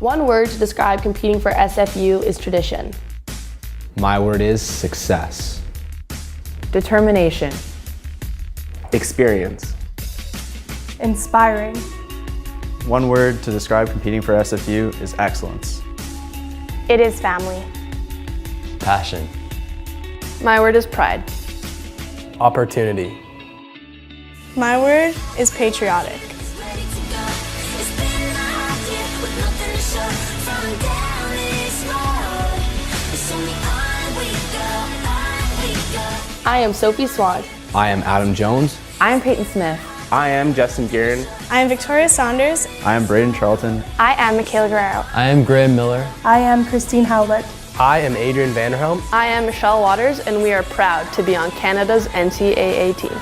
One word to describe competing for SFU is tradition. My word is success. Determination. Experience. Inspiring. One word to describe competing for SFU is excellence. It is family. Passion. My word is pride. Opportunity. My word is patriotic. I am Sophie Swan. I am Adam Jones. I am Peyton Smith. I am Justin Guerin. I am Victoria Saunders. I am Braden Charlton. I am Michaela Guerrero. I am Graham Miller. I am Christine Howlett. I am Adrian Vanderhelm. I am Michelle Waters, and we are proud to be on Canada's NCAA team.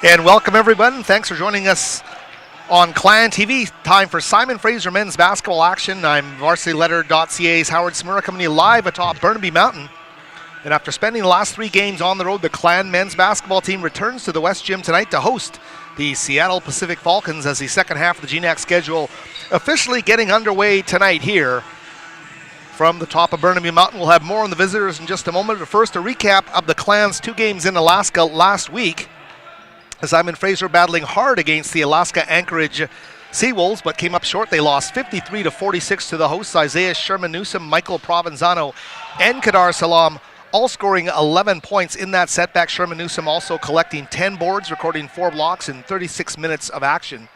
And welcome everyone. Thanks for joining us on Clan TV. Time for Simon Fraser men's basketball action. I'm VarsityLetter.ca's Howard Smura coming to you live atop Burnaby Mountain. And after spending the last 3 games on the road, the Clan men's basketball team returns to the West Gym tonight to host the Seattle Pacific Falcons as the second half of the GNAC schedule officially getting underway tonight here from the top of Burnaby Mountain. We'll have more on the visitors in just a moment, but first a recap of the Clan's 2 games in Alaska last week. Simon Fraser battling hard against the Alaska Anchorage Seawolves, but came up short. They lost 53-46 to the hosts, Isaiah Sherman-Newsom, Michael Provenzano, and Kadar Salam, all scoring 11 points in that setback. Sherman-Newsom also collecting 10 boards, recording 4 blocks in 36 minutes of action.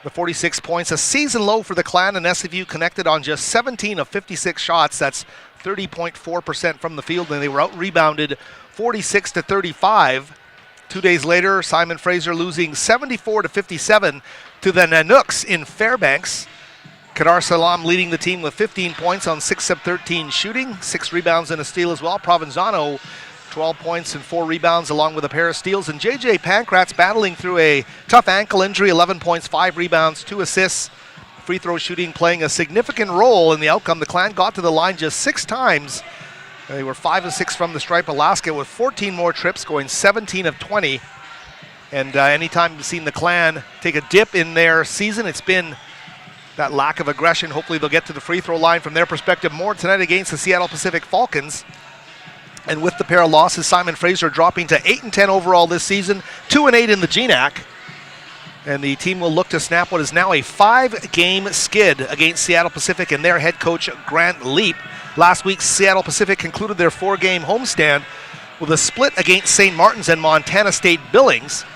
The 46 points, a season low for the Clan, and SFU connected on just 17 of 56 shots. That's 30.4% from the field, and they were out-rebounded 46-35. 2 days later, Simon Fraser losing 74-57 to the Nanooks in Fairbanks. Kadar Salam leading the team with 15 points on 6 of 13 shooting, 6 rebounds and a steal as well. Provenzano, 12 points and 4 rebounds along with a pair of steals. And JJ Pankratz battling through a tough ankle injury, 11 points, 5 rebounds, 2 assists. Free throw shooting playing a significant role in the outcome. The Clan got to the line just 6 times. They were 5 of 6 from the stripe. Alaska with 14 more trips, going 17 of 20. And anytime you've seen the Clan take a dip in their season, it's been that lack of aggression. Hopefully they'll get to the free throw line from their perspective more tonight against the Seattle Pacific Falcons. And with the pair of losses, Simon Fraser dropping to 8-10 overall this season, 2-8 in the GNAC. And the team will look to snap what is now a 5-game skid against Seattle Pacific and their head coach, Grant Leap. Last week, Seattle Pacific concluded their 4-game homestand with a split against St. Martin's and Montana State Billings.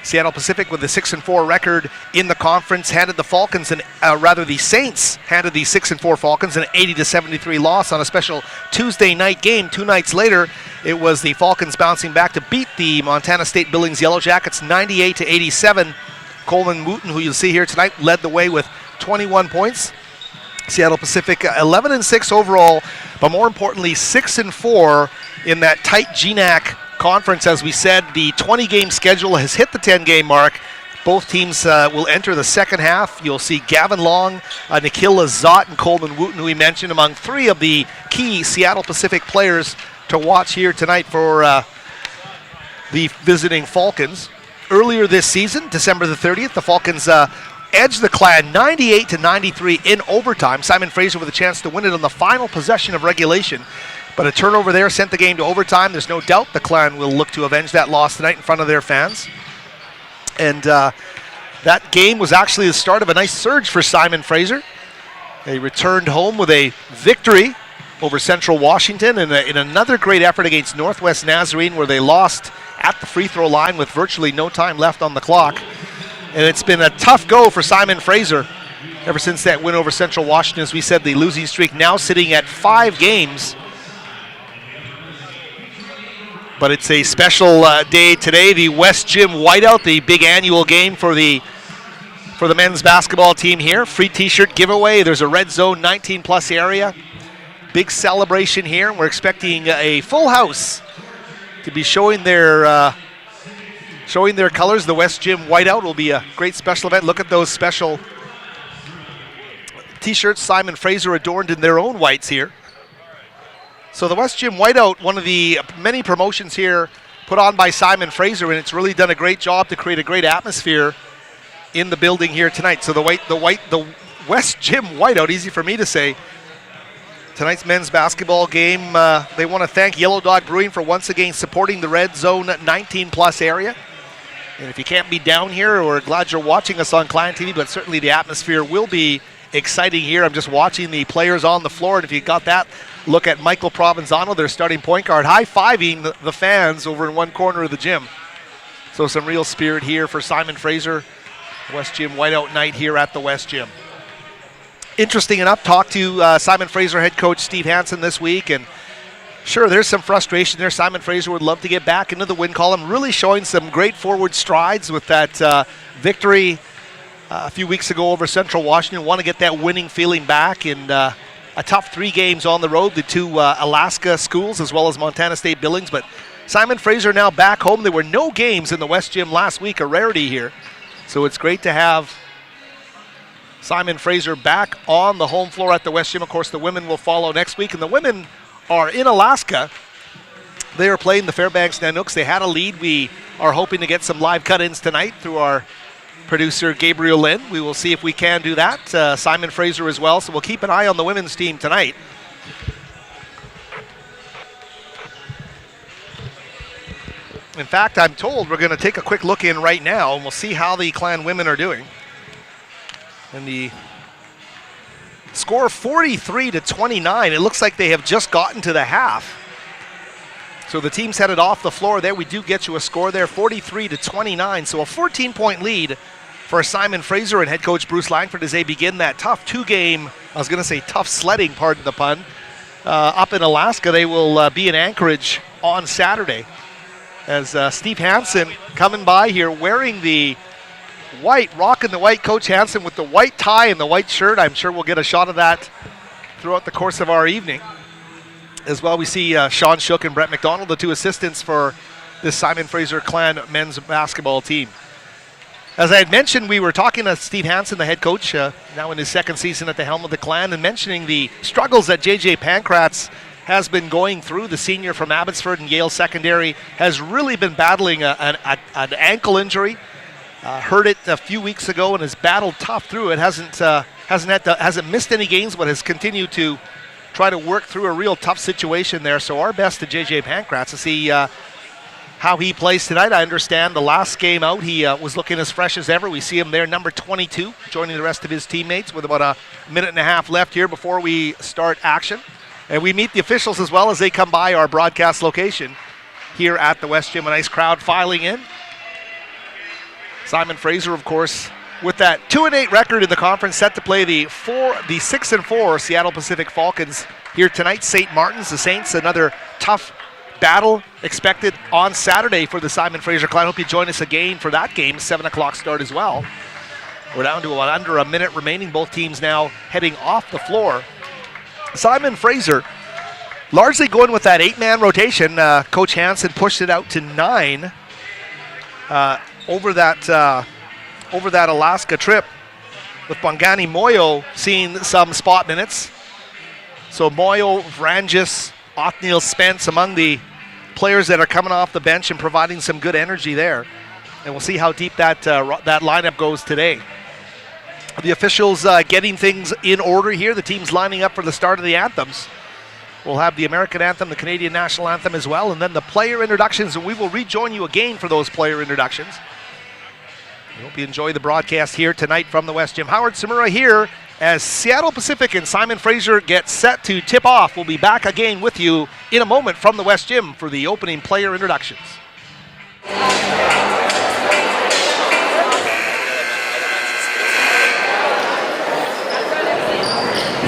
Seattle Pacific with a 6-4 record in the conference handed the Falcons, the Saints handed the 6-4 Falcons an 80-73 loss on a special Tuesday night game. 2 nights later, it was the Falcons bouncing back to beat the Montana State Billings Yellow Jackets 98-87. Coleman Wooten, who you'll see here tonight, led the way with 21 points. Seattle Pacific 11-6 overall, but more importantly 6-4 in that tight GNAC conference. As we said, the 20-game schedule has hit the 10-game mark. Both teams will enter the second half. You'll see Gavin Long, Nikhil Lazat, and Coleman Wooten, who we mentioned, among 3 of the key Seattle Pacific players to watch here tonight for the visiting Falcons. Earlier this season, December the 30th, the Falcons edged the Clan 98-93 in overtime. Simon Fraser with a chance to win it on the final possession of regulation. But a turnover there sent the game to overtime. There's no doubt the Clan will look to avenge that loss tonight in front of their fans. And that game was actually the start of a nice surge for Simon Fraser. They returned home with a victory over Central Washington in another great effort against Northwest Nazarene, where they lost at the free throw line with virtually no time left on the clock. And it's been a tough go for Simon Fraser ever since that win over Central Washington. As we said, the losing streak now sitting at 5 games. But it's a special day today. The West Gym Whiteout, the big annual game for the men's basketball team here. Free t-shirt giveaway. There's a red zone 19+ area. Big celebration here. We're expecting a full house to be showing their colors. The West Gym Whiteout will be a great special event. Look at those special t-shirts. Simon Fraser adorned in their own whites here. So the West Gym Whiteout, one of the many promotions here put on by Simon Fraser, and it's really done a great job to create a great atmosphere in the building here tonight. So the West Gym whiteout, easy for me to say. Tonight's men's basketball game, they want to thank Yellow Dog Brewing for once again supporting the Red Zone 19+ area. And if you can't be down here, we're glad you're watching us on Client TV, but certainly the atmosphere will be exciting here. I'm just watching the players on the floor, and if you got that, look at Michael Provenzano, their starting point guard, high-fiving the fans over in one corner of the gym. So some real spirit here for Simon Fraser. West Gym whiteout night here at the West Gym. Interesting enough, talked to Simon Fraser head coach Steve Hansen this week, and sure, there's some frustration there. Simon Fraser would love to get back into the win column, really showing some great forward strides with that victory a few weeks ago over Central Washington. Want to get that winning feeling back in a tough 3 games on the road, the 2 Alaska schools as well as Montana State Billings. But Simon Fraser now back home. There were no games in the West Gym last week, a rarity here. So it's great to have Simon Fraser back on the home floor at the West Gym. Of course, the women will follow next week, and the women are in Alaska. They are playing the Fairbanks Nanooks. They had a lead. We are hoping to get some live cut-ins tonight through our producer, Gabriel Lynn. We will see if we can do that. Simon Fraser as well, so we'll keep an eye on the women's team tonight. In fact, I'm told we're going to take a quick look in right now, and we'll see how the Clan women are doing. And the score 43-29. It looks like they have just gotten to the half. So the team's headed off the floor there. We do get you a score there, 43-29. So a 14-point lead for Simon Fraser and head coach Bruce Langford as they begin that tough 2-game, I was going to say tough sledding, pardon the pun, up in Alaska. They will be in Anchorage on Saturday. As Steve Hansen coming by here wearing the white, rocking the white, Coach Hansen with the white tie and the white shirt. I'm sure we'll get a shot of that throughout the course of our evening. As well, we see Sean Shook and Brett McDonald, the 2 assistants for this Simon Fraser Clan men's basketball team. As I had mentioned, we were talking to Steve Hansen, the head coach, now in his 2nd season at the helm of the Clan, and mentioning the struggles that JJ Pankratz has been going through. The senior from Abbotsford and Yale Secondary has really been battling an ankle injury. Heard it a few weeks ago and has battled tough through it. Hasn't missed any games, but has continued to try to work through a real tough situation there. So our best to JJ Pankratz to see how he plays tonight. I understand the last game out he was looking as fresh as ever. We see him there, number 22, joining the rest of his teammates with about a minute and a half left here before we start action. And we meet the officials as well as they come by our broadcast location here at the West Gym. A nice crowd filing in. Simon Fraser, of course, with that 2-8 record in the conference, set to play the 6-4 Seattle Pacific Falcons here tonight. St. Martin's, the Saints, another tough battle expected on Saturday for the Simon Fraser Clan. Hope you join us again for that game, 7 o'clock start as well. We're down to under a minute remaining. Both teams now heading off the floor. Simon Fraser largely going with that 8-man rotation. Coach Hansen pushed it out to 9 over that Alaska trip, with Bongani Moyo seeing some spot minutes. So Moyo, Vrangis, Othniel Spence among the players that are coming off the bench and providing some good energy there. And we'll see how deep that lineup goes today. The officials getting things in order here. The team's lining up for the start of the anthems. We'll have the American anthem, the Canadian national anthem as well, and then the player introductions, and we will rejoin you again for those player introductions. I hope you enjoy the broadcast here tonight from the West Gym. Howard Samura here as Seattle Pacific and Simon Fraser get set to tip off. We'll be back again with you in a moment from the West Gym for the opening player introductions.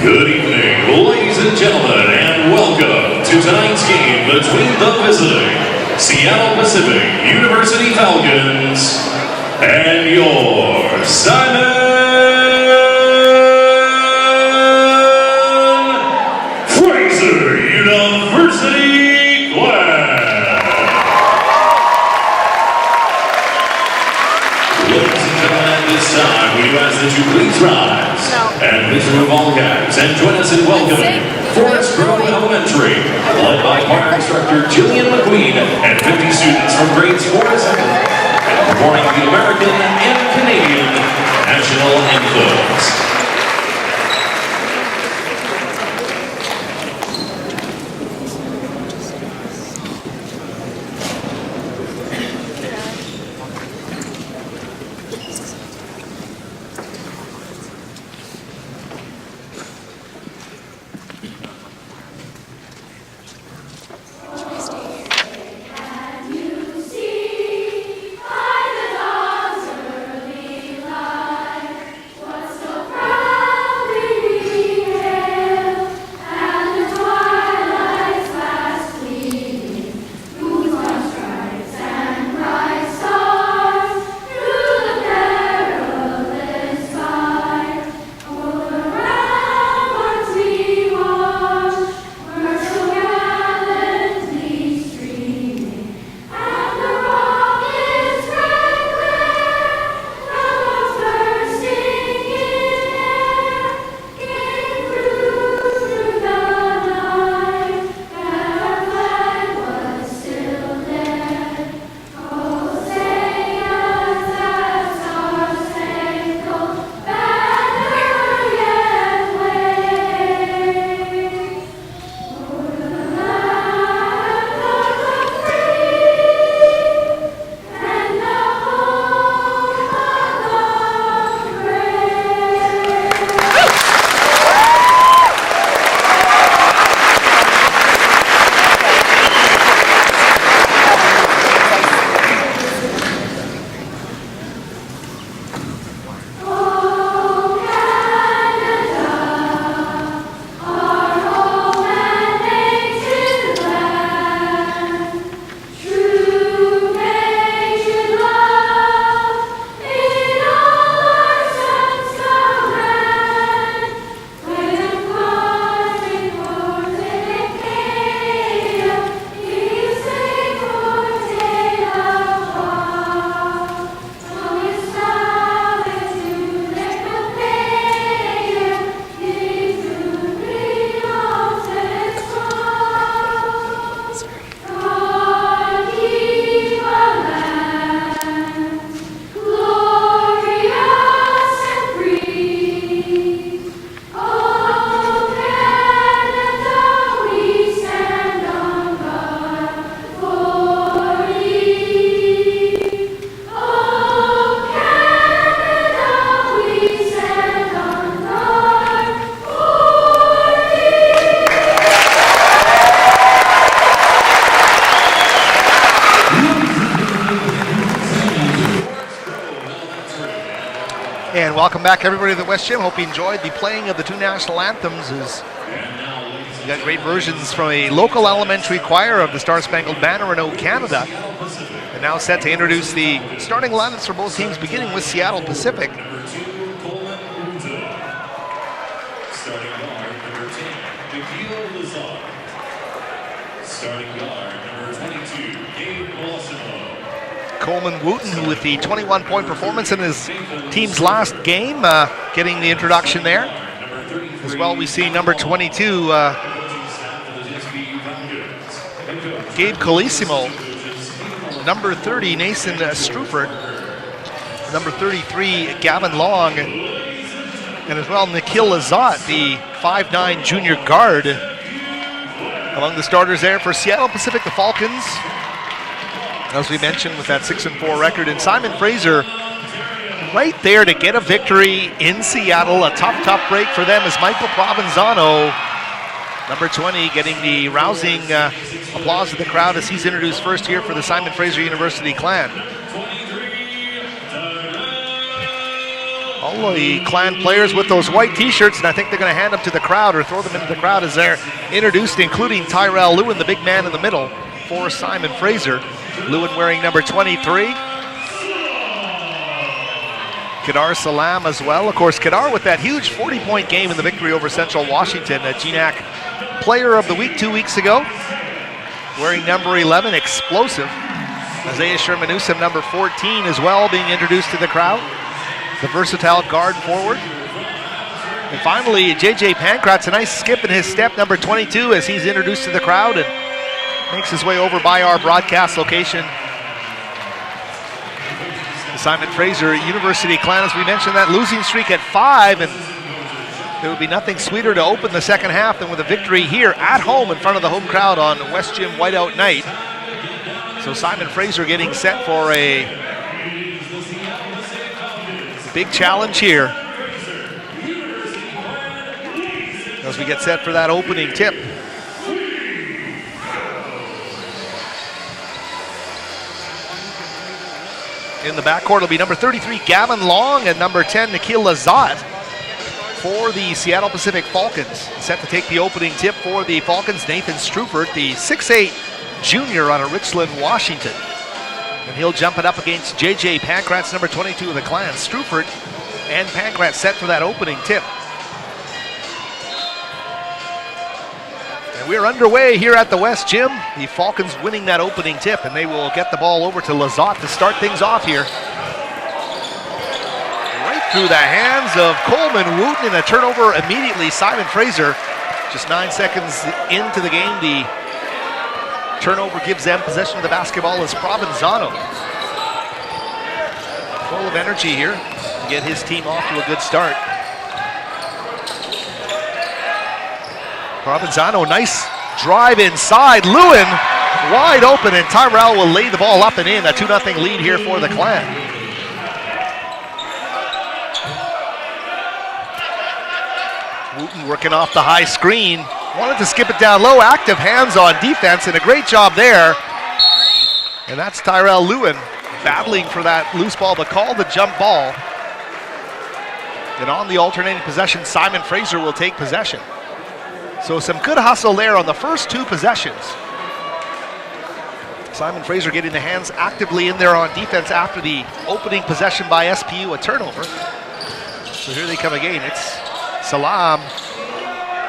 Good evening, ladies and gentlemen, and welcome to tonight's game between the visiting Seattle Pacific University Falcons and your Simon Fraser University Clan. Ladies and gentlemen, at this time, we ask that you please rise and please remove all caps and join us in welcoming Forest Grove Elementary, led by choir instructor Jillian McQueen and 50 students from grades 4 to 7, and performing the American and Canadian national anthems. And welcome back, everybody, to the West Gym. Hope you enjoyed the playing of the two national anthems. We got great versions from a local elementary choir of the Star Spangled Banner in Canada. And now set to introduce the starting lineups for both teams, beginning with Seattle Pacific. Starting guard, number 10, Miguel Lazar. Starting guard, number 22, Gabe Balsamo. Coleman Wooten, who with the 21-point performance in his team's last game, getting the introduction there. As well, we see number 22, Gabe Colissimo. Number 30, Nason Strufert. Number 33, Gavin Long. And as well, Nikhil Lazat, the 5'9" junior guard. Among the starters there for Seattle Pacific, the Falcons. As we mentioned, with that 6-4 record. And Simon Fraser right there to get a victory in Seattle. A tough break for them as Michael Provenzano, number 20, getting the rousing applause of the crowd as he's introduced first here for the Simon Fraser University Clan. All of the Clan players with those white t-shirts, and I think they're going to hand them to the crowd or throw them into the crowd as they're introduced, including Tyrell Lewin, the big man in the middle for Simon Fraser. Lewin wearing number 23. Kedar Salam as well. Of course, Kedar with that huge 40-point game in the victory over Central Washington. GNAC Player of the Week 2 weeks ago. Wearing number 11, explosive. Isaiah Sherman-Newsom, number 14 as well, being introduced to the crowd. The versatile guard forward. And finally, JJ Pankratz, a nice skip in his step, number 22, as he's introduced to the crowd and makes his way over by our broadcast location. Simon Fraser, University Clan, as we mentioned, that losing streak at 5, and there would be nothing sweeter to open the second half than with a victory here at home in front of the home crowd on West Gym Whiteout night. So Simon Fraser getting set for a big challenge here as we get set for that opening tip. In the backcourt will be number 33, Gavin Long, and number 10, Nikhil Lazat for the Seattle Pacific Falcons. Set to take the opening tip for the Falcons, Nathan Strufert, the 6'8" junior out of Richland, Washington. And he'll jump it up against JJ Pankratz, number 22 of the Clan. Strufert and Pankratz set for that opening tip. And we're underway here at the West Gym. The Falcons winning that opening tip, and they will get the ball over to Lazat to start things off here. Right through the hands of Coleman Wooten, and a turnover immediately. Simon Fraser, just 9 seconds into the game, the turnover gives them possession of the basketball as Provenzano. Full of energy here to get his team off to a good start. Provenzano, nice drive inside. Lewin wide open, and Tyrell will lay the ball up and in. A 2-0 lead here for the Clan. Wooten working off the high screen. Wanted to skip it down low. Active hands on defense, and a great job there. And that's Tyrell Lewin battling for that loose ball, but called the jump ball. And on the alternating possession, Simon Fraser will take possession. So some good hustle there on the first 2 possessions. Simon Fraser getting the hands actively in there on defense after the opening possession by SPU, a turnover. So here they come again. It's Salam.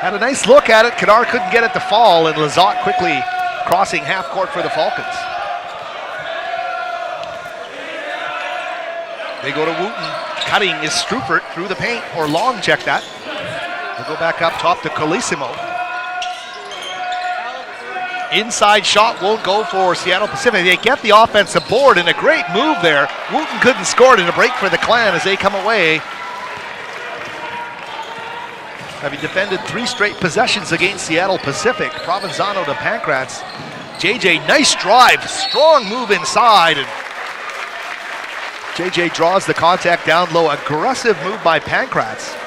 Had a nice look at it. Kadar couldn't get it to fall, and Lazat quickly crossing half court for the Falcons. They go to Wooten. Cutting is Strufert through the paint, or Long, check that. They'll go back up top to Colissimo. Inside shot won't go for Seattle Pacific. They get the offensive board, and a great move there. Wooten couldn't score it, and a break for the Clan as they come away, having defended 3 straight possessions against Seattle Pacific. Provenzano to Pankratz. JJ, nice drive, strong move inside, and JJ draws the contact down low. Aggressive move by Pankratz.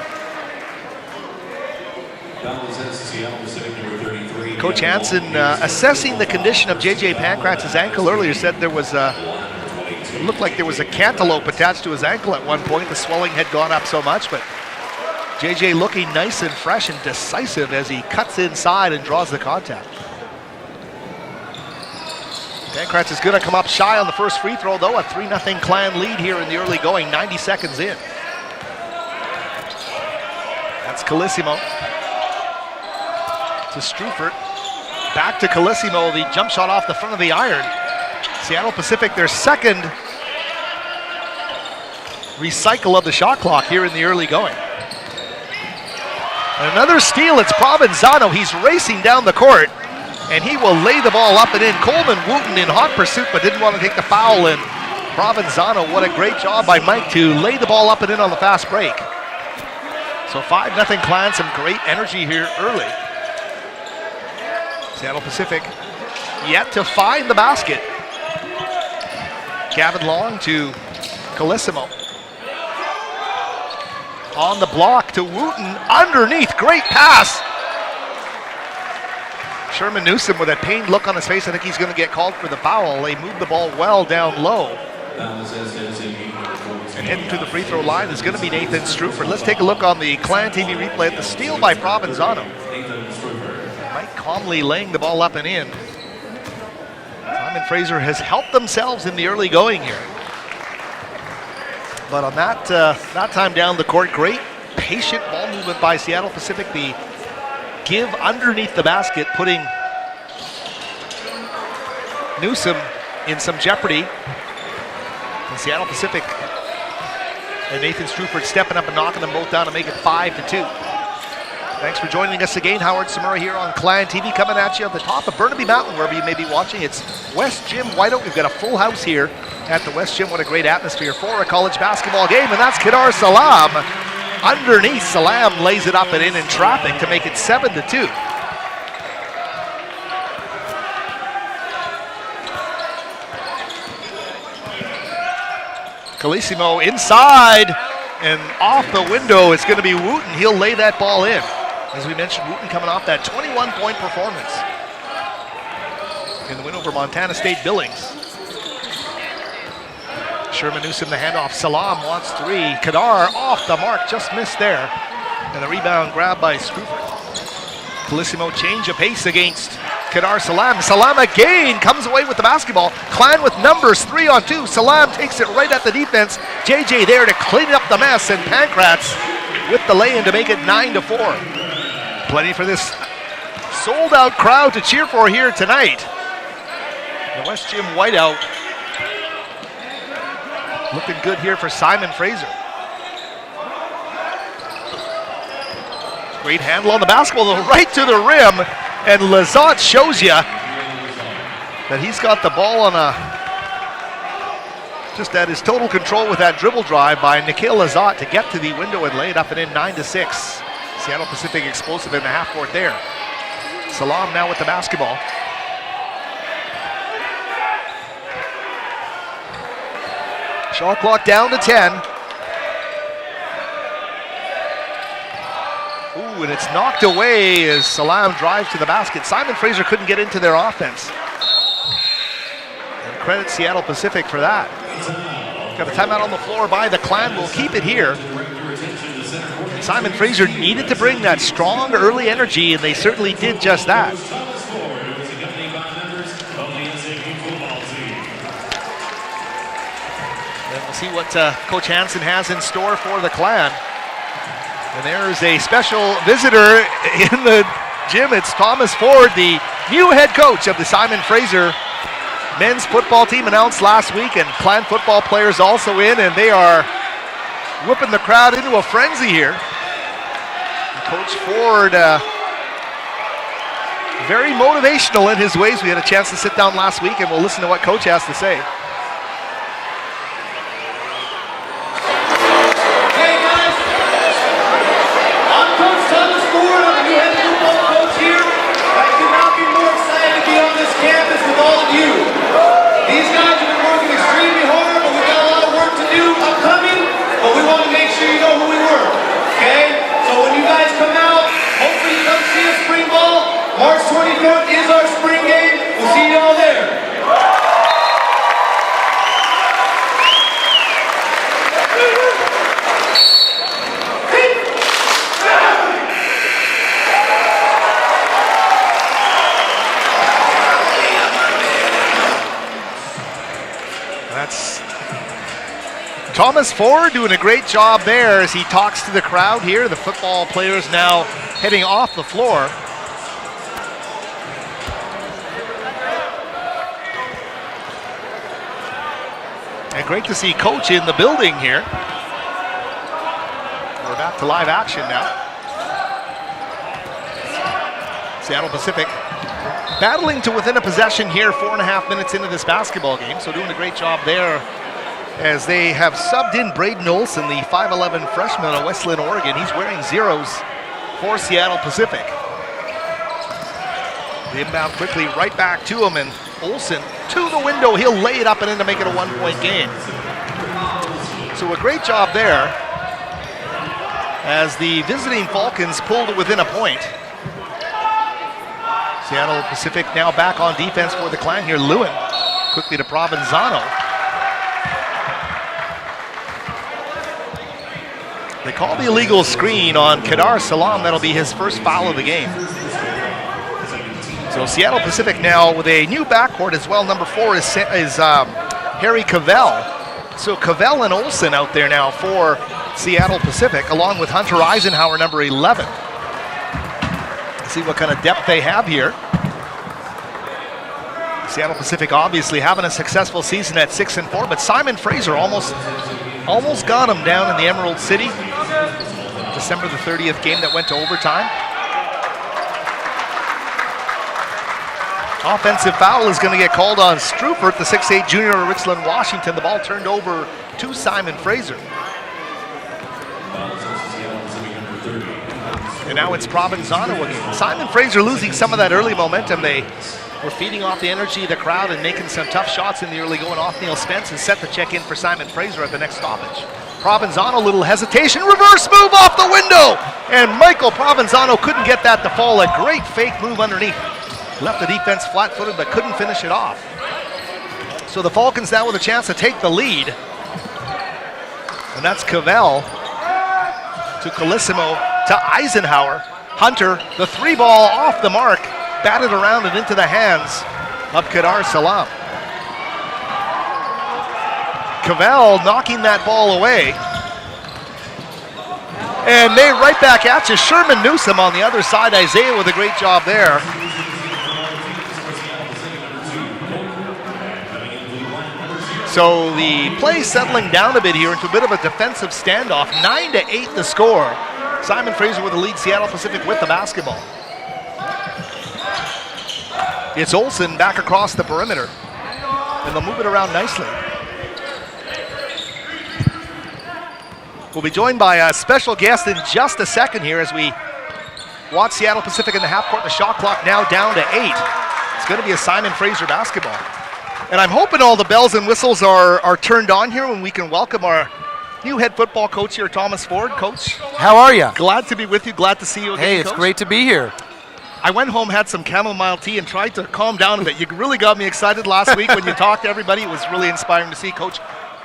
Coach Hansen assessing the condition of JJ Pankratz's ankle earlier said there was it looked like there was a cantaloupe attached to his ankle at one point. The swelling had gone up so much, but JJ looking nice and fresh and decisive as he cuts inside and draws the contact. Pankratz is going to come up shy on the first free throw, though. A 3-0 Clan lead here in the early going, 90 seconds in. That's Colissimo. To Strufert. Back to Colissimo, the jump shot off the front of the iron. Seattle Pacific, their second recycle of the shot clock here in the early going. And another steal, it's Provenzano. He's racing down the court, and he will lay the ball up and in. Coleman Wooten in hot pursuit, but didn't want to take the foul, and Provenzano, what a great job by Mike to lay the ball up and in on the fast break. So 5-0 Clan, some great energy here early. Seattle Pacific yet to find the basket. Gavin Long to Colissimo. On the block to Wooten, underneath, great pass. Sherman Newsom with a pained look on his face. I think he's going to get called for the foul. They move the ball well down low. And heading to the free throw line is going to be Nathan Strufert. Let's take a look on the Clan TV replay at the steal by Provenzano. Mike calmly laying the ball up and in. Simon Fraser has helped themselves in the early going here. But on that time down the court, great patient ball movement by Seattle Pacific. The give underneath the basket, putting Newsom in some jeopardy. And Seattle Pacific and Nathan Strufert stepping up and knocking them both down to make it 5-2. Thanks for joining us again. Howard Samura here on Clan TV, coming at you at the top of Burnaby Mountain, wherever you may be watching. It's West Gym Whiteout. We've got a full house here at the West Gym. What a great atmosphere for a college basketball game, and that's Kedar Salam. Underneath, Salam lays it up and in traffic to make it 7-2. Calissimo inside, and off the window, it's going to be Wooten. He'll lay that ball in. As we mentioned, Wooten coming off that 21-point performance in the win over Montana State Billings. Sherman Newsom the handoff. Salam wants three. Kedar off the mark, just missed there. And the rebound grabbed by Scrooper. Calissimo change of pace against Kedar Salam. Salam again comes away with the basketball. Clan with numbers, 3-on-2. Salam takes it right at the defense. JJ there to clean up the mess, and Pankratz with the lay-in to make it 9-4. Plenty for this sold-out crowd to cheer for here tonight. The West Gym Whiteout looking good here for Simon Fraser. Great handle on the basketball, right to the rim, and Lazat shows you that he's got the ball on just at his total control with that dribble drive by Nikhil Lazat to get to the window and lay it up and in 9-6. Seattle Pacific explosive in the half court there. Salam now with the basketball. Shot clock down to 10. Ooh, and it's knocked away as Salam drives to the basket. Simon Fraser couldn't get into their offense. And credit Seattle Pacific for that. Got a timeout on the floor by the Clan. Will keep it here. Simon Fraser needed to bring that strong early energy, and they certainly did just that. Then we'll see what Coach Hansen has in store for the Clan. And there's a special visitor in the gym. It's Thomas Ford, the new head coach of the Simon Fraser men's football team, announced last week, and Clan football players also in, and they are whipping the crowd into a frenzy here. Coach Ford, very motivational in his ways. We had a chance to sit down last week, and we'll listen to what Coach has to say. Hey guys, I'm Coach Thomas Ford. I'm the new head football coach here. I could not be more excited to be on this campus with all of you. These guys have been working extremely hard, but we've got a lot of work to do upcoming, but we want to make sure you know who we were, okay? So when you guys come out, hopefully you come see us spring ball. March 24th is our spring game. We'll see you all there. That's Thomas Ford doing a great job there as he talks to the crowd here. The football players now heading off the floor. And great to see Coach in the building here. We're back to live action now. Seattle Pacific battling to within a possession here, 4.5 minutes into this basketball game. So doing a great job there as they have subbed in Braden Olson, the 5'11 freshman out of West Lynn, Oregon. He's wearing zeros for Seattle Pacific. The inbound quickly right back to him, and Olson to the window. He'll lay it up and in to make it a 1-point game. So a great job there as the visiting Falcons pulled it within a point. Seattle Pacific now back on defense for the Clan here. Lewin quickly to Provenzano. They call the illegal screen on Kedar Salam. That'll be his first foul of the game. So Seattle Pacific now with a new backcourt as well. Number 4 is Harry Cavell. So Cavell and Olson out there now for Seattle Pacific, along with Hunter Eisenhower, number 11. See what kind of depth they have here. Seattle Pacific obviously having a successful season at 6-4, but Simon Fraser almost got him down in the Emerald City. December the 30th game that went to overtime. Offensive foul is going to get called on Strupert, the 6'8 junior of Richland, Washington. The ball turned over to Simon Fraser. And now it's Provenzano again. Simon Fraser losing some of that early momentum. They were feeding off the energy of the crowd and making some tough shots in the early going. Othniel Spence and set the check in for Simon Fraser at the next stoppage. Provenzano, little hesitation, reverse move off the window. And Michael Provenzano couldn't get that to fall. A great fake move underneath. Left the defense flat-footed but couldn't finish it off. So the Falcons now with a chance to take the lead. And that's Cavell to Colissimo to Eisenhower. Hunter, the 3-ball off the mark, batted around and into the hands of Kadar Salam. Cavell knocking that ball away. And they right back at you. Sherman Newsom on the other side. Isaiah with a great job there. So the play settling down a bit here into a bit of a defensive standoff. 9-8 the score. Simon Fraser with the lead, Seattle Pacific with the basketball. It's Olsen back across the perimeter. And they'll move it around nicely. We'll be joined by a special guest in just a second here as we watch Seattle Pacific in the half court. The shot clock now down to 8. It's going to be a Simon Fraser basketball. And I'm hoping all the bells and whistles are turned on here when we can welcome our new head football coach here, Thomas Ford. Coach, how are you? Glad to be with you. Glad to see you again. Hey, it's Coach. Great to be here. I went home, had some chamomile tea, and tried to calm down a bit. You really got me excited last week when you talked to everybody. It was really inspiring to see. Coach,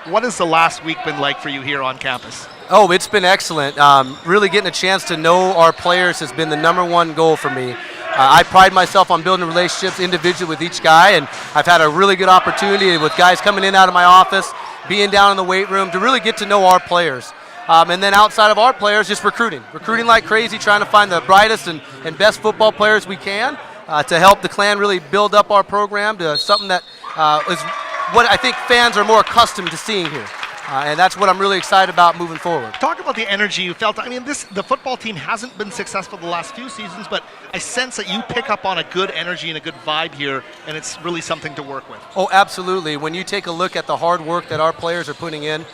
what has the last week been like for you here on campus? Oh, it's been excellent. Really getting a chance to know our players has been the #1 goal for me. I pride myself on building relationships individually with each guy, and I've had a really good opportunity with guys coming in out of my office, being down in the weight room to really get to know our players. And then outside of our players, just recruiting like crazy, trying to find the brightest and best football players we can to help the Clan really build up our program to something that is what I think fans are more accustomed to seeing here. And that's what I'm really excited about moving forward. Talk about the energy you felt. I mean, the football team hasn't been successful the last few seasons, but I sense that you pick up on a good energy and a good vibe here, and it's really something to work with. Oh, absolutely. When you take a look at the hard work that our players are putting in,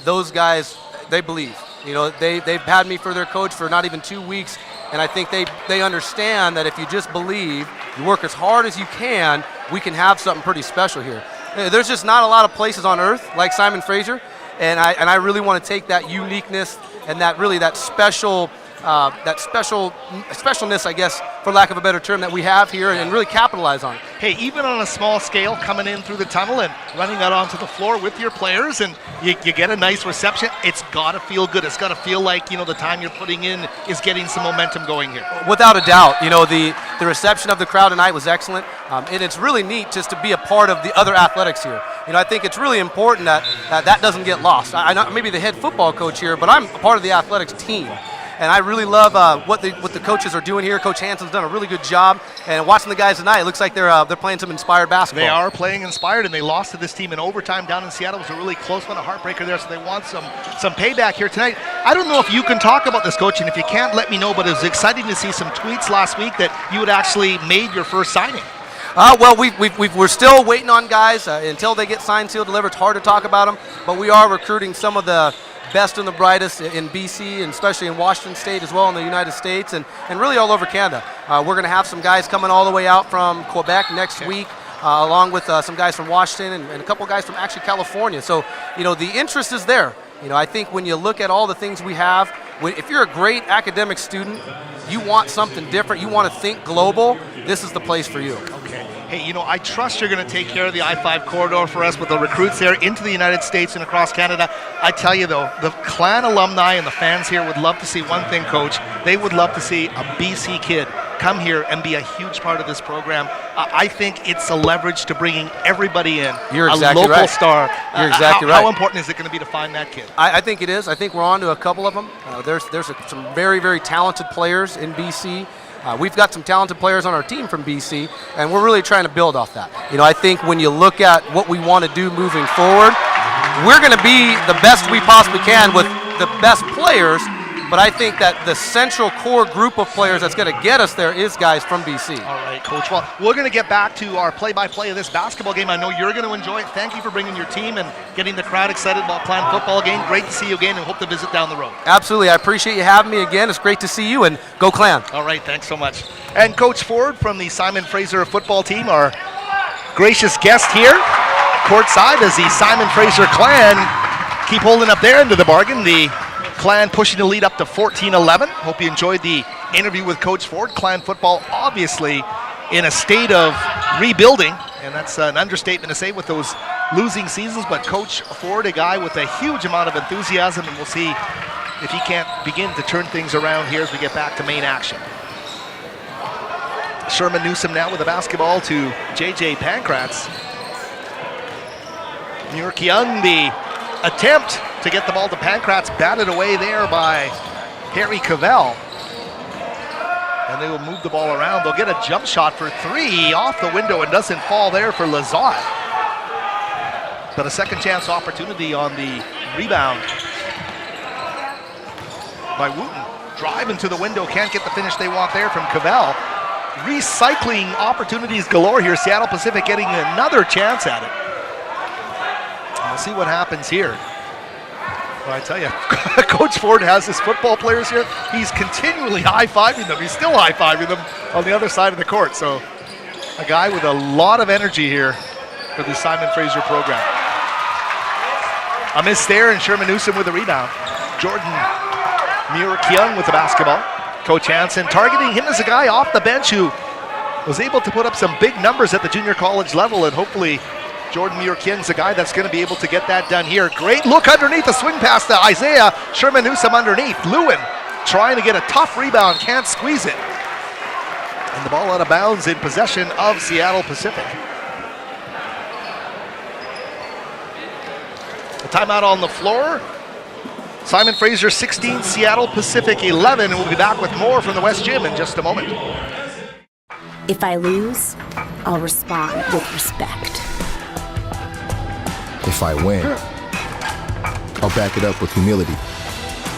those guys, they believe. You know, they've had me for their coach for not even 2 weeks, and I think they understand that if you just believe, you work as hard as you can, we can have something pretty special here. There's just not a lot of places on earth like Simon Fraser, and I really want to take that uniqueness and that specialness, I guess, for lack of a better term, that we have here and really capitalize on it. Hey, even on a small scale, coming in through the tunnel and running out onto the floor with your players, and you get a nice reception, it's got to feel good. It's got to feel like, you know, the time you're putting in is getting some momentum going here. Without a doubt. You know, the reception of the crowd tonight was excellent, and it's really neat just to be a part of the other athletics here. You know, I think it's really important that doesn't get lost. I know maybe the head football coach here, but I'm a part of the athletics team. And I really love what the coaches are doing here. Coach Hansen's done a really good job. And watching the guys tonight, it looks like they're playing some inspired basketball. They are playing inspired, and they lost to this team in overtime down in Seattle. It was a really close one, a heartbreaker there, so they want some payback here tonight. I don't know if you can talk about this, Coach, and if you can't, let me know, but it was exciting to see some tweets last week that you had actually made your first signing. Well, we're still waiting on guys until they get signed, sealed, delivered. It's hard to talk about them, but we are recruiting some of the best and the brightest in BC, and especially in Washington State as well in the United States, and really all over Canada. We're going to have some guys coming all the way out from Quebec next week, along with some guys from Washington and a couple guys from actually California. So, you know, the interest is there. You know, I think when you look at all the things we have, if you're a great academic student, you want something different, you want to think global, this is the place for you. Okay. Hey, you know, I trust you're going to take care of the I-5 corridor for us with the recruits there into the United States and across Canada. I tell you, though, the Clan alumni and the fans here would love to see one thing, Coach. They would love to see a BC kid come here and be a huge part of this program. I think it's a leverage to bringing everybody in. You're exactly a local right. star. You're exactly right. How important is it going to be to find that kid? I think it is. I think we're on to a couple of them. There's some very, very talented players in BC. We've got some talented players on our team from BC, and we're really trying to build off that. You know, I think when you look at what we want to do moving forward, we're going to be the best we possibly can with the best players, but I think that the central core group of players that's going to get us there is guys from BC. All right, Coach. Well, we're going to get back to our play-by-play of this basketball game. I know you're going to enjoy it. Thank you for bringing your team and getting the crowd excited about playing football again. Great to see you again and hope to visit down the road. Absolutely. I appreciate you having me again. It's great to see you, and go Clan. All right, thanks so much. And Coach Ford from the Simon Fraser football team, our gracious guest here, courtside as the Simon Fraser Clan keep holding up their end of the bargain. The Clan pushing the lead up to 14-11. Hope you enjoyed the interview with Coach Ford. Clan football obviously in a state of rebuilding, and that's an understatement to say with those losing seasons, but Coach Ford, a guy with a huge amount of enthusiasm, and we'll see if he can't begin to turn things around here as we get back to main action. Sherman Newsom now with the basketball to J.J. Pankratz. New York Young, the attempt to get the ball to Pankratz, batted away there by Harry Cavell. And they will move the ball around. They'll get a jump shot for three off the window and doesn't fall there for Lazat. But a second chance opportunity on the rebound by Wooten. Driving to the window, can't get the finish they want there from Cavell. Recycling opportunities galore here. Seattle Pacific getting another chance at it. We'll see what happens here. Well, I tell you, Coach Ford has his football players here. He's continually high-fiving them. He's still high-fiving them on the other side of the court. So a guy with a lot of energy here for the Simon Fraser program. A miss there, and Sherman Newsom with the rebound. Jordan Muir-Keung with the basketball. Coach Hansen targeting him as a guy off the bench who was able to put up some big numbers at the junior college level, and hopefully Jordan Muir-Keung's a guy that's going to be able to get that done here. Great look underneath, the swing pass to Isaiah. Sherman Newsom underneath. Lewin trying to get a tough rebound, can't squeeze it. And the ball out of bounds in possession of Seattle Pacific. The timeout on the floor. Simon Fraser 16, Seattle Pacific 11. And we'll be back with more from the West Gym in just a moment. If I lose, I'll respond with respect. If I win, I'll back it up with humility.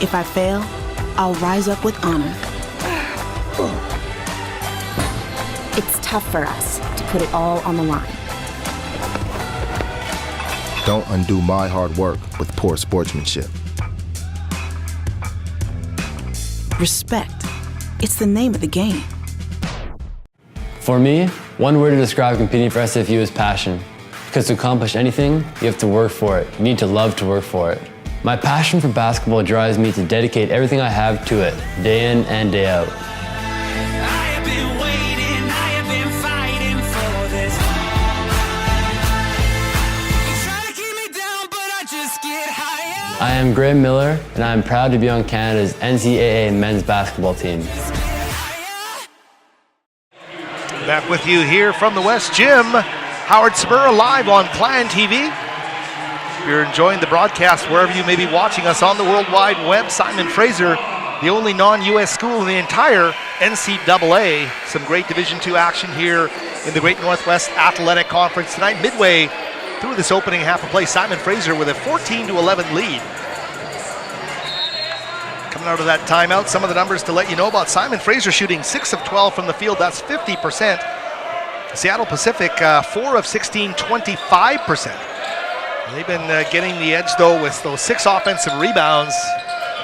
If I fail, I'll rise up with honor. It's tough for us to put it all on the line. Don't undo my hard work with poor sportsmanship. Respect. It's the name of the game. For me, one word to describe competing for SFU is passion. Because to accomplish anything, you have to work for it. You need to love to work for it. My passion for basketball drives me to dedicate everything I have to it, day in and day out. I am Graham Miller, and I am proud to be on Canada's NCAA men's basketball team. Back with you here from the West Gym. Howard Smurra live on Clan TV. If you're enjoying the broadcast wherever you may be watching us on the World Wide Web, Simon Fraser, the only non-U.S. school in the entire NCAA. Some great Division II action here in the Great Northwest Athletic Conference tonight. Midway through this opening half of play, Simon Fraser with a 14-11 lead. Coming out of that timeout, some of the numbers to let you know about Simon Fraser shooting 6 of 12 from the field. That's 50%. Seattle Pacific, 4 of 16, 25%. They've been getting the edge, though, with those 6 offensive rebounds,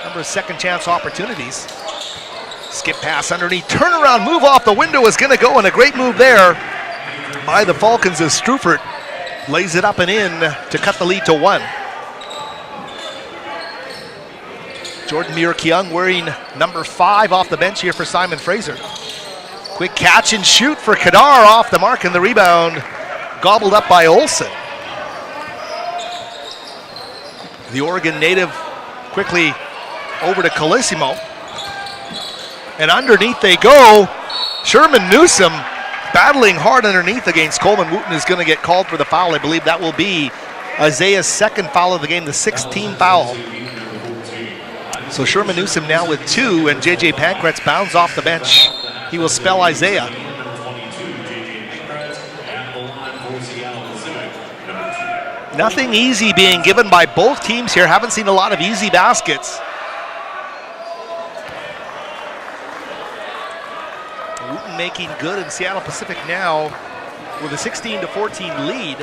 number of second chance opportunities. Skip pass underneath, turnaround move off the window is going to go, and a great move there by the Falcons as Strufert lays it up and in to cut the lead to 1. Jordan Muir-Keung wearing number 5 off the bench here for Simon Fraser. Quick catch and shoot for Kadar, off the mark, and the rebound gobbled up by Olsen. The Oregon native quickly over to Colissimo. And underneath they go. Sherman Newsom battling hard underneath against Coleman. Wooten is going to get called for the foul. I believe that will be Isaiah's second foul of the game, the 16th foul. So Sherman Newsom now with 2, and J.J. Pankratz bounds off the bench. He will spell Isaiah. Nothing easy being given by both teams here. Haven't seen a lot of easy baskets. making good, and Seattle Pacific now with a 16-14 lead.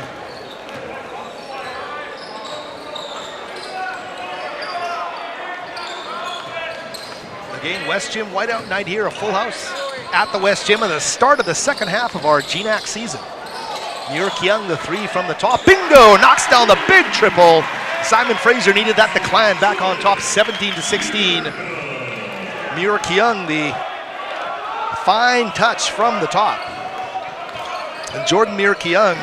Again, West Gym whiteout night here, a full house at the West Gym at the start of the second half of our GNAC season. Muir Young, the three from the top. Bingo! Knocks down the big triple. Simon Fraser needed that. The Clan back on top, 17-16. Muir Young, the fine touch from the top. And Jordan Muir Young,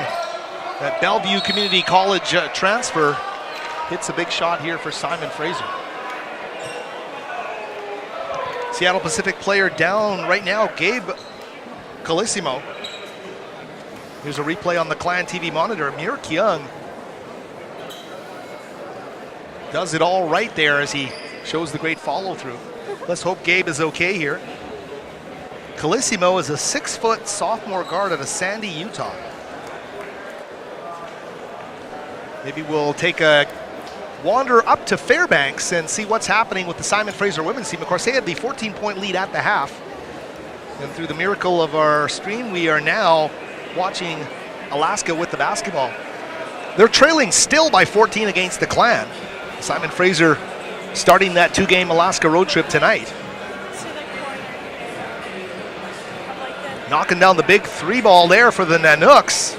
that Bellevue Community College transfer, hits a big shot here for Simon Fraser. Seattle Pacific player down right now, Gabe Colissimo. Here's a replay on the Clan TV monitor. Muir Young does it all right there as he shows the great follow-through. Let's hope Gabe is okay here. Colissimo is a 6-foot sophomore guard out of Sandy, Utah. Maybe we'll take a wander up to Fairbanks and see what's happening with the Simon Fraser women's team. Of course, they had the 14-point lead at the half. And through the miracle of our stream, we are now watching Alaska with the basketball. They're trailing still by 14 against the Clan. Simon Fraser starting that 2-game Alaska road trip tonight. Knocking down the big 3-ball there for the Nanooks.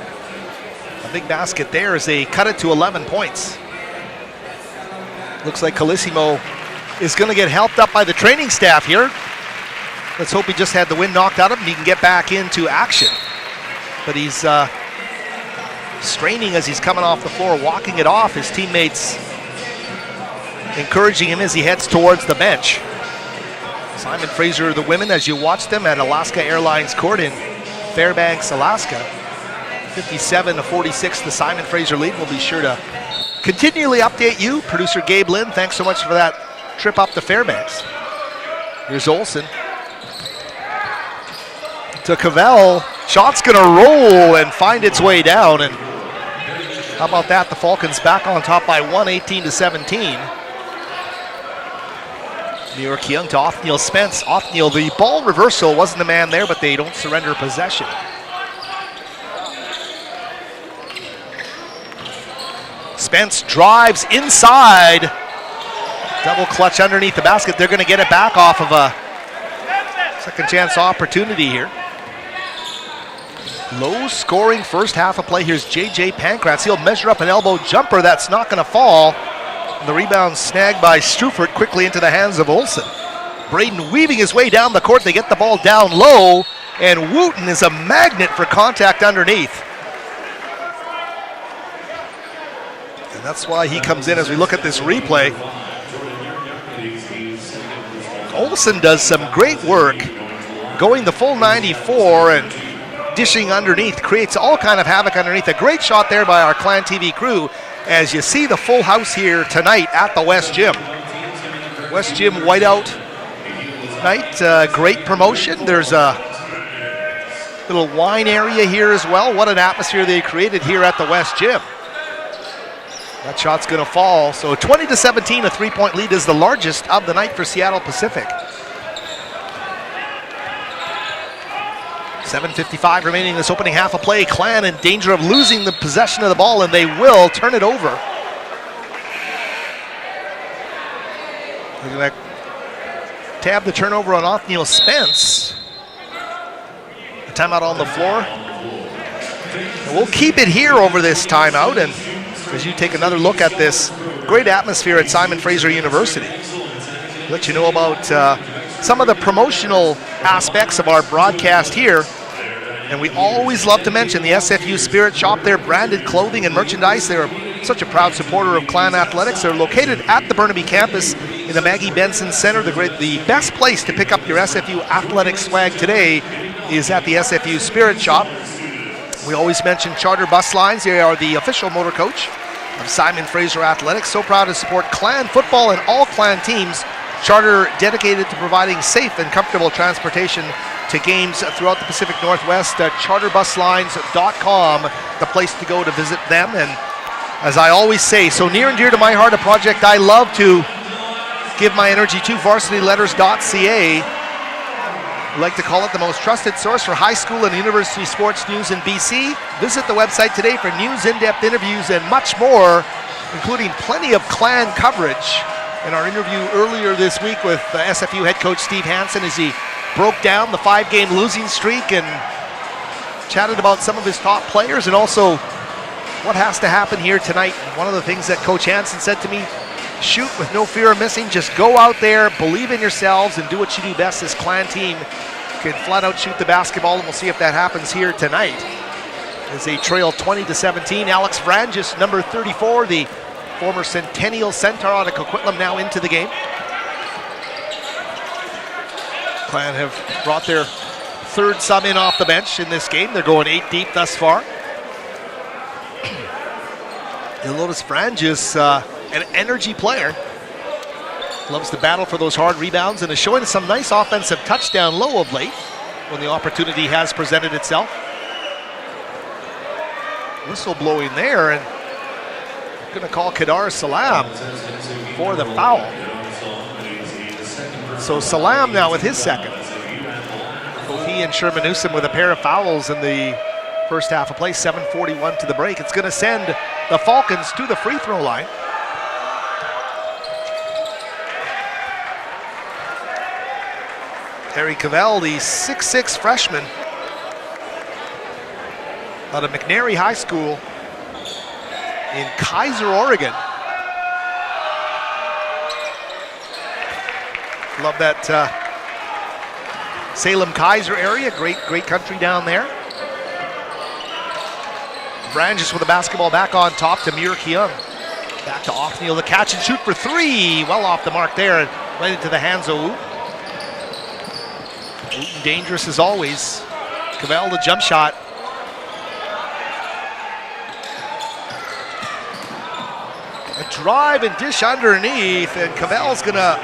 A big basket there as they cut it to 11 points. Looks like Colissimo is going to get helped up by the training staff here. Let's hope he just had the wind knocked out of him and he can get back into action. But he's straining as he's coming off the floor, walking it off. His teammates encouraging him as he heads towards the bench. Simon Fraser, the women, as you watch them at Alaska Airlines Court in Fairbanks, Alaska. 57-46, the Simon Fraser lead. We'll be sure to continually update you. Producer Gabe Lynn, thanks so much for that trip up to Fairbanks. Here's Olsen. To Cavell. Shot's going to roll and find its way down. And how about that? The Falcons back on top by 1, 18-17. Muir Young to Othniel Spence. Othniel, the ball reversal, wasn't the man there, but they don't surrender possession. Spence drives inside. Double clutch underneath the basket. They're going to get it back off of a second chance opportunity here. Low scoring first half of play. Here's JJ Pankratz. He'll measure up an elbow jumper. That's not going to fall. And the rebound snagged by Strufert quickly into the hands of Olsen. Braden weaving his way down the court. They get the ball down low. And Wooten is a magnet for contact underneath. And that's why he comes in as we look at this replay. Olsen does some great work going the full 94 and dishing underneath, creates all kind of havoc underneath. A great shot there by our Clan TV crew as you see the full house here tonight at the West Gym. West Gym whiteout night, great promotion. There's a little wine area here as well. What an atmosphere they created here at the West Gym. That shot's going to fall. So 20-17, a 3-point lead is the largest of the night for Seattle Pacific. 7:55 remaining in this opening half of play. Clan in danger of losing the possession of the ball, and they will turn it over. They're going to tab the turnover on Othniel Spence. A timeout on the floor. And we'll keep it here over this timeout, and as you take another look at this great atmosphere at Simon Fraser University. Let you know about some of the promotional aspects of our broadcast here. And we always love to mention the SFU Spirit Shop, their branded clothing and merchandise. They're such a proud supporter of Clan Athletics. They're located at the Burnaby campus in the Maggie Benson Center. The best place to pick up your SFU athletic swag today is at the SFU Spirit Shop. We always mention Charter Bus Lines. They are the official motor coach of Simon Fraser Athletics. So proud to support Clan football and all Clan teams. Charter dedicated to providing safe and comfortable transportation to games throughout the Pacific Northwest. Charterbuslines.com, the place to go to visit them. And as I always say, so near and dear to my heart, a project I love to give my energy to, varsityletters.ca. We like to call it the most trusted source for high school and university sports news in BC. Visit the website today for news, in-depth interviews, and much more, including plenty of Clan coverage. In our interview earlier this week with SFU head coach Steve Hansen, as he broke down the 5-game losing streak and chatted about some of his top players and also what has to happen here tonight. One of the things that Coach Hansen said to me, shoot with no fear of missing. Just go out there, believe in yourselves, and do what you do best. This Clan team can flat out shoot the basketball, and we'll see if that happens here tonight. As they trail 20-17, Alex Vrangis, number 34, the former Centennial Centaur out of Coquitlam, now into the game. Clan have brought their third sub in off the bench in this game. They're going 8 deep thus far. You'll notice Vrangis, an energy player, loves to battle for those hard rebounds and is showing some nice offensive touchdown low of late when the opportunity has presented itself. Whistle blowing there, and going to call Kadar Salam for the foul. So Salam now with his second. Both he and Sherman Newsom with a pair of fouls in the first half of play. 7:41 to the break. It's going to send the Falcons to the free throw line. Harry Cavell, the 6'6" freshman out of McNary High School in Kaiser, Oregon. Love that Salem-Kaiser area. Great country down there. Vrangis with the basketball back on top to Muir Keung. Back to Othniel, the catch and shoot for 3. Well off the mark there and right into the hands of Wooten. Wooten dangerous as always. Cavell, the jump shot. A drive and dish underneath, and Cavell's gonna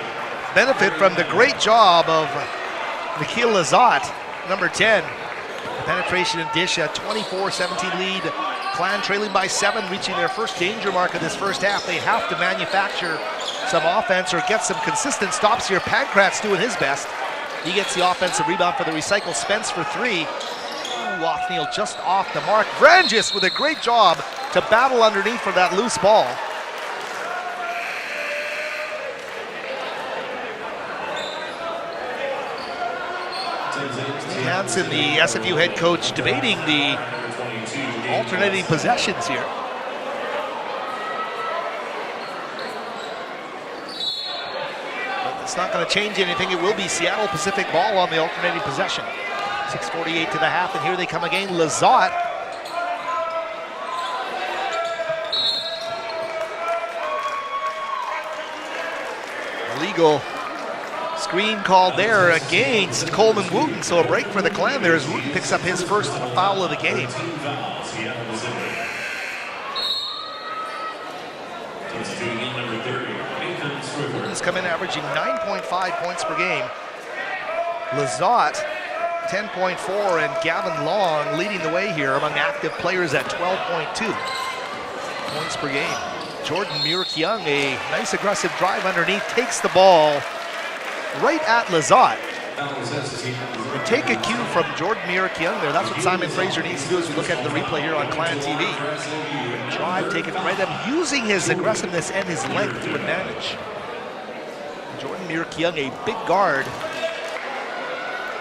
benefit from the great job of Nikhil Lazat, number 10. The penetration and dish, a 24-17 lead. Clan trailing by 7, reaching their first danger mark of this first half. They have to manufacture some offense or get some consistent stops here. Pankrat's doing his best. He gets the offensive rebound for the recycle. Spence for 3. Ooh, Othniel just off the mark. Vrangis with a great job to battle underneath for that loose ball. Hansen, the SFU head coach, debating the alternating possessions here. But it's not going to change anything. It will be Seattle Pacific ball on the alternating possession. 6:48 to the half, and here they come again. Lazat. Illegal screen called there against Coleman Wooten, so a break for the Clan there as Wooten picks up his first foul of the game. Wooten's come in averaging 9.5 points per game. Lazat 10.4, and Gavin Long leading the way here among active players at 12.2 points per game. Jordan Muir-Keung, a nice aggressive drive underneath, takes the ball right at Lazat. Take a cue from Jordan Muir-Keung there. That's what Simon Fraser needs to do as we look at the replay here on Clan TV. Drive taken right at him, using his aggressiveness and his length to advantage. Jordan Muir-Keung, a big guard,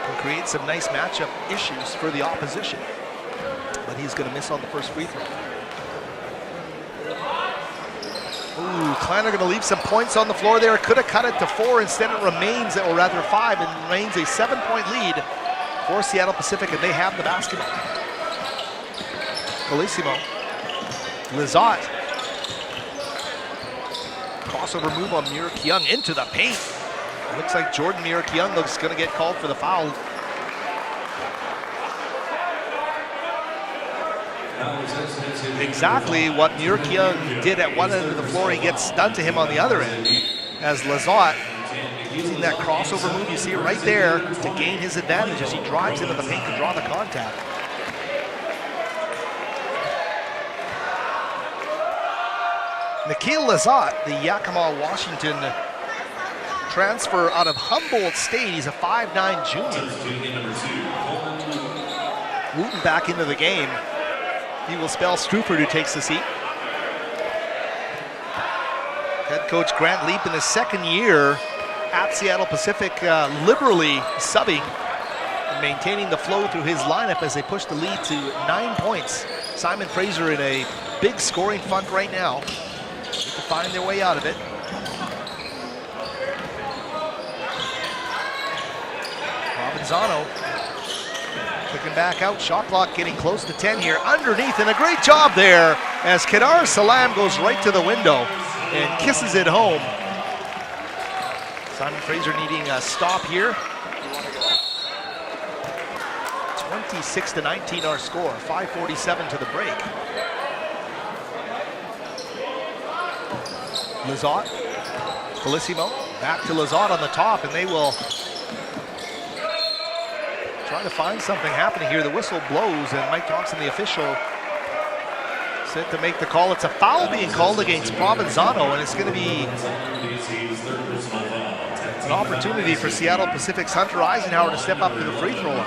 can create some nice matchup issues for the opposition. But he's going to miss on the first free throw. Ooh, Clan are going to leave some points on the floor there. Could have cut it to 4. Instead it remains, or rather 5, and remains a 7-point lead for Seattle Pacific, and they have the basketball. Colissimo. Lazat. Crossover move on Muir-Keung into the paint. Looks like Jordan Muir-Keung is going to get called for the foul. Exactly what Muir-Keung did at one end of the floor, he gets done to him on the other end. As Lazat, using that crossover move, you see it right there, to gain his advantage as he drives into the paint to draw the contact. Nikhil Lazat, the Yakima, Washington transfer out of Humboldt State. He's a 5'9" junior. Wooten back into the game. He will spell Struford, who takes the seat. Head coach Grant Leap in his second year at Seattle Pacific, liberally subbing and maintaining the flow through his lineup as they push the lead to 9 points. Simon Fraser in a big scoring funk right now. Need to find their way out of it. Provenzano clicking back out. Shot clock getting close to 10 here. Underneath, and a great job there as Kedar Salam goes right to the window and kisses it home. Simon Fraser needing a stop here. 26-19 our score. 5:47 to the break. Lizotte, Colissimo, back to Lizotte on the top, and they will try to find something happening here. The whistle blows, and Mike Thompson, the official, set to make the call. It's a foul being called against Provenzano, and it's going to be an opportunity for Seattle Pacific's Hunter Eisenhower to step up to the free throw line.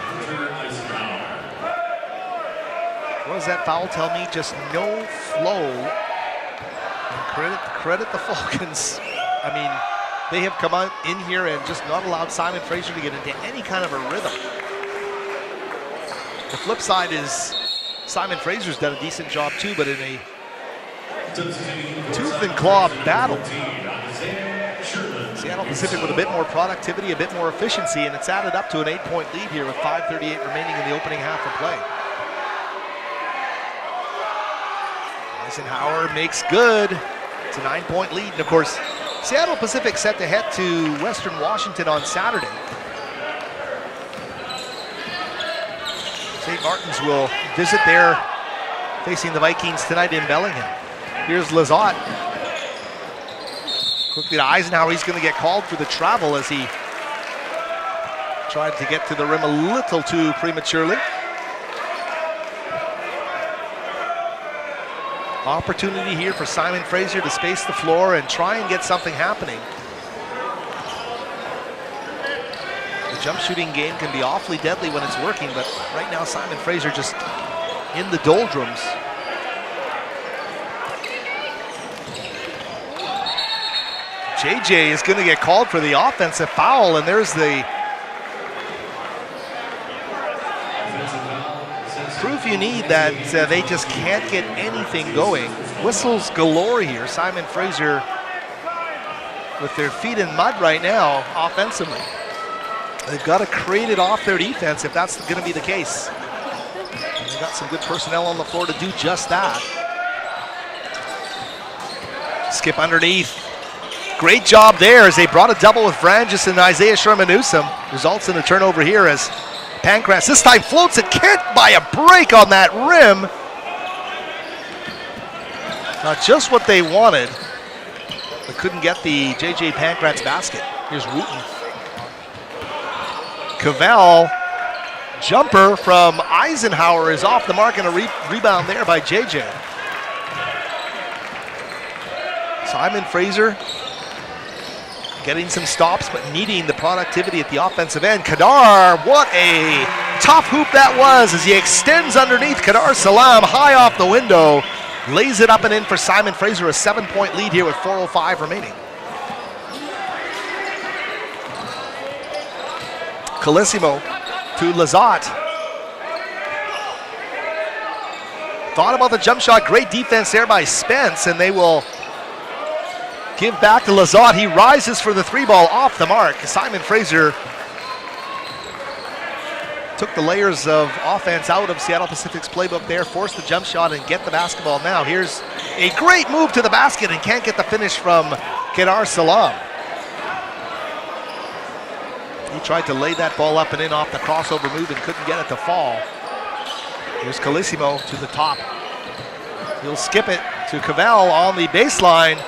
What does that foul tell me? Just no flow. And credit the Falcons. I mean, they have come out in here and just not allowed Simon Fraser to get into any kind of a rhythm. The flip side is Simon Fraser's done a decent job too, but in a tooth and claw battle. Seattle Pacific with a bit more productivity, a bit more efficiency, and it's added up to an 8-point lead here with 5:38 remaining in the opening half of play. Eisenhower makes good. It's a 9-point lead, and of course, Seattle Pacific set to head to Western Washington on Saturday. St. Martin's will visit there, facing the Vikings tonight in Bellingham. Here's Lizotte. Quickly to Eisenhower. He's going to get called for the travel as he tried to get to the rim a little too prematurely. Opportunity here for Simon Fraser to space the floor and try and get something happening. The jump shooting game can be awfully deadly when it's working, but right now Simon Fraser just in the doldrums. JJ is going to get called for the offensive foul, and there's the proof you need that they just can't get anything going. Whistles galore here. Simon Fraser with their feet in mud right now offensively. They've got to create it off their defense if that's going to be the case. And they've got some good personnel on the floor to do just that. Skip underneath. Great job there as they brought a double with Vrangis and Isaiah Sherman-Newsome. Results in a turnover here as Pancratz this time floats it. Kent by a break on that rim. Not just what they wanted, but couldn't get the J.J. Pancratz basket. Here's Wooten. Cavell, jumper from Eisenhower is off the mark, and a rebound there by J.J. Simon Fraser getting some stops, but needing the productivity at the offensive end. Kedar, what a tough hoop that was as he extends underneath. Kedar Salam high off the window, lays it up and in for Simon Fraser, a 7-point lead here with 4:05 remaining. Colissimo to Lizotte. Thought about the jump shot, great defense there by Spence, and they will give back to Lizotte. He rises for the three ball off the mark. Simon Fraser took the layers of offense out of Seattle Pacific's playbook there, forced the jump shot and get the basketball now. Here's a great move to the basket and can't get the finish from Kedar Salam. He tried to lay that ball up and in off the crossover move and couldn't get it to fall. Here's Colissimo to the top. He'll skip it to Cavell on the baseline.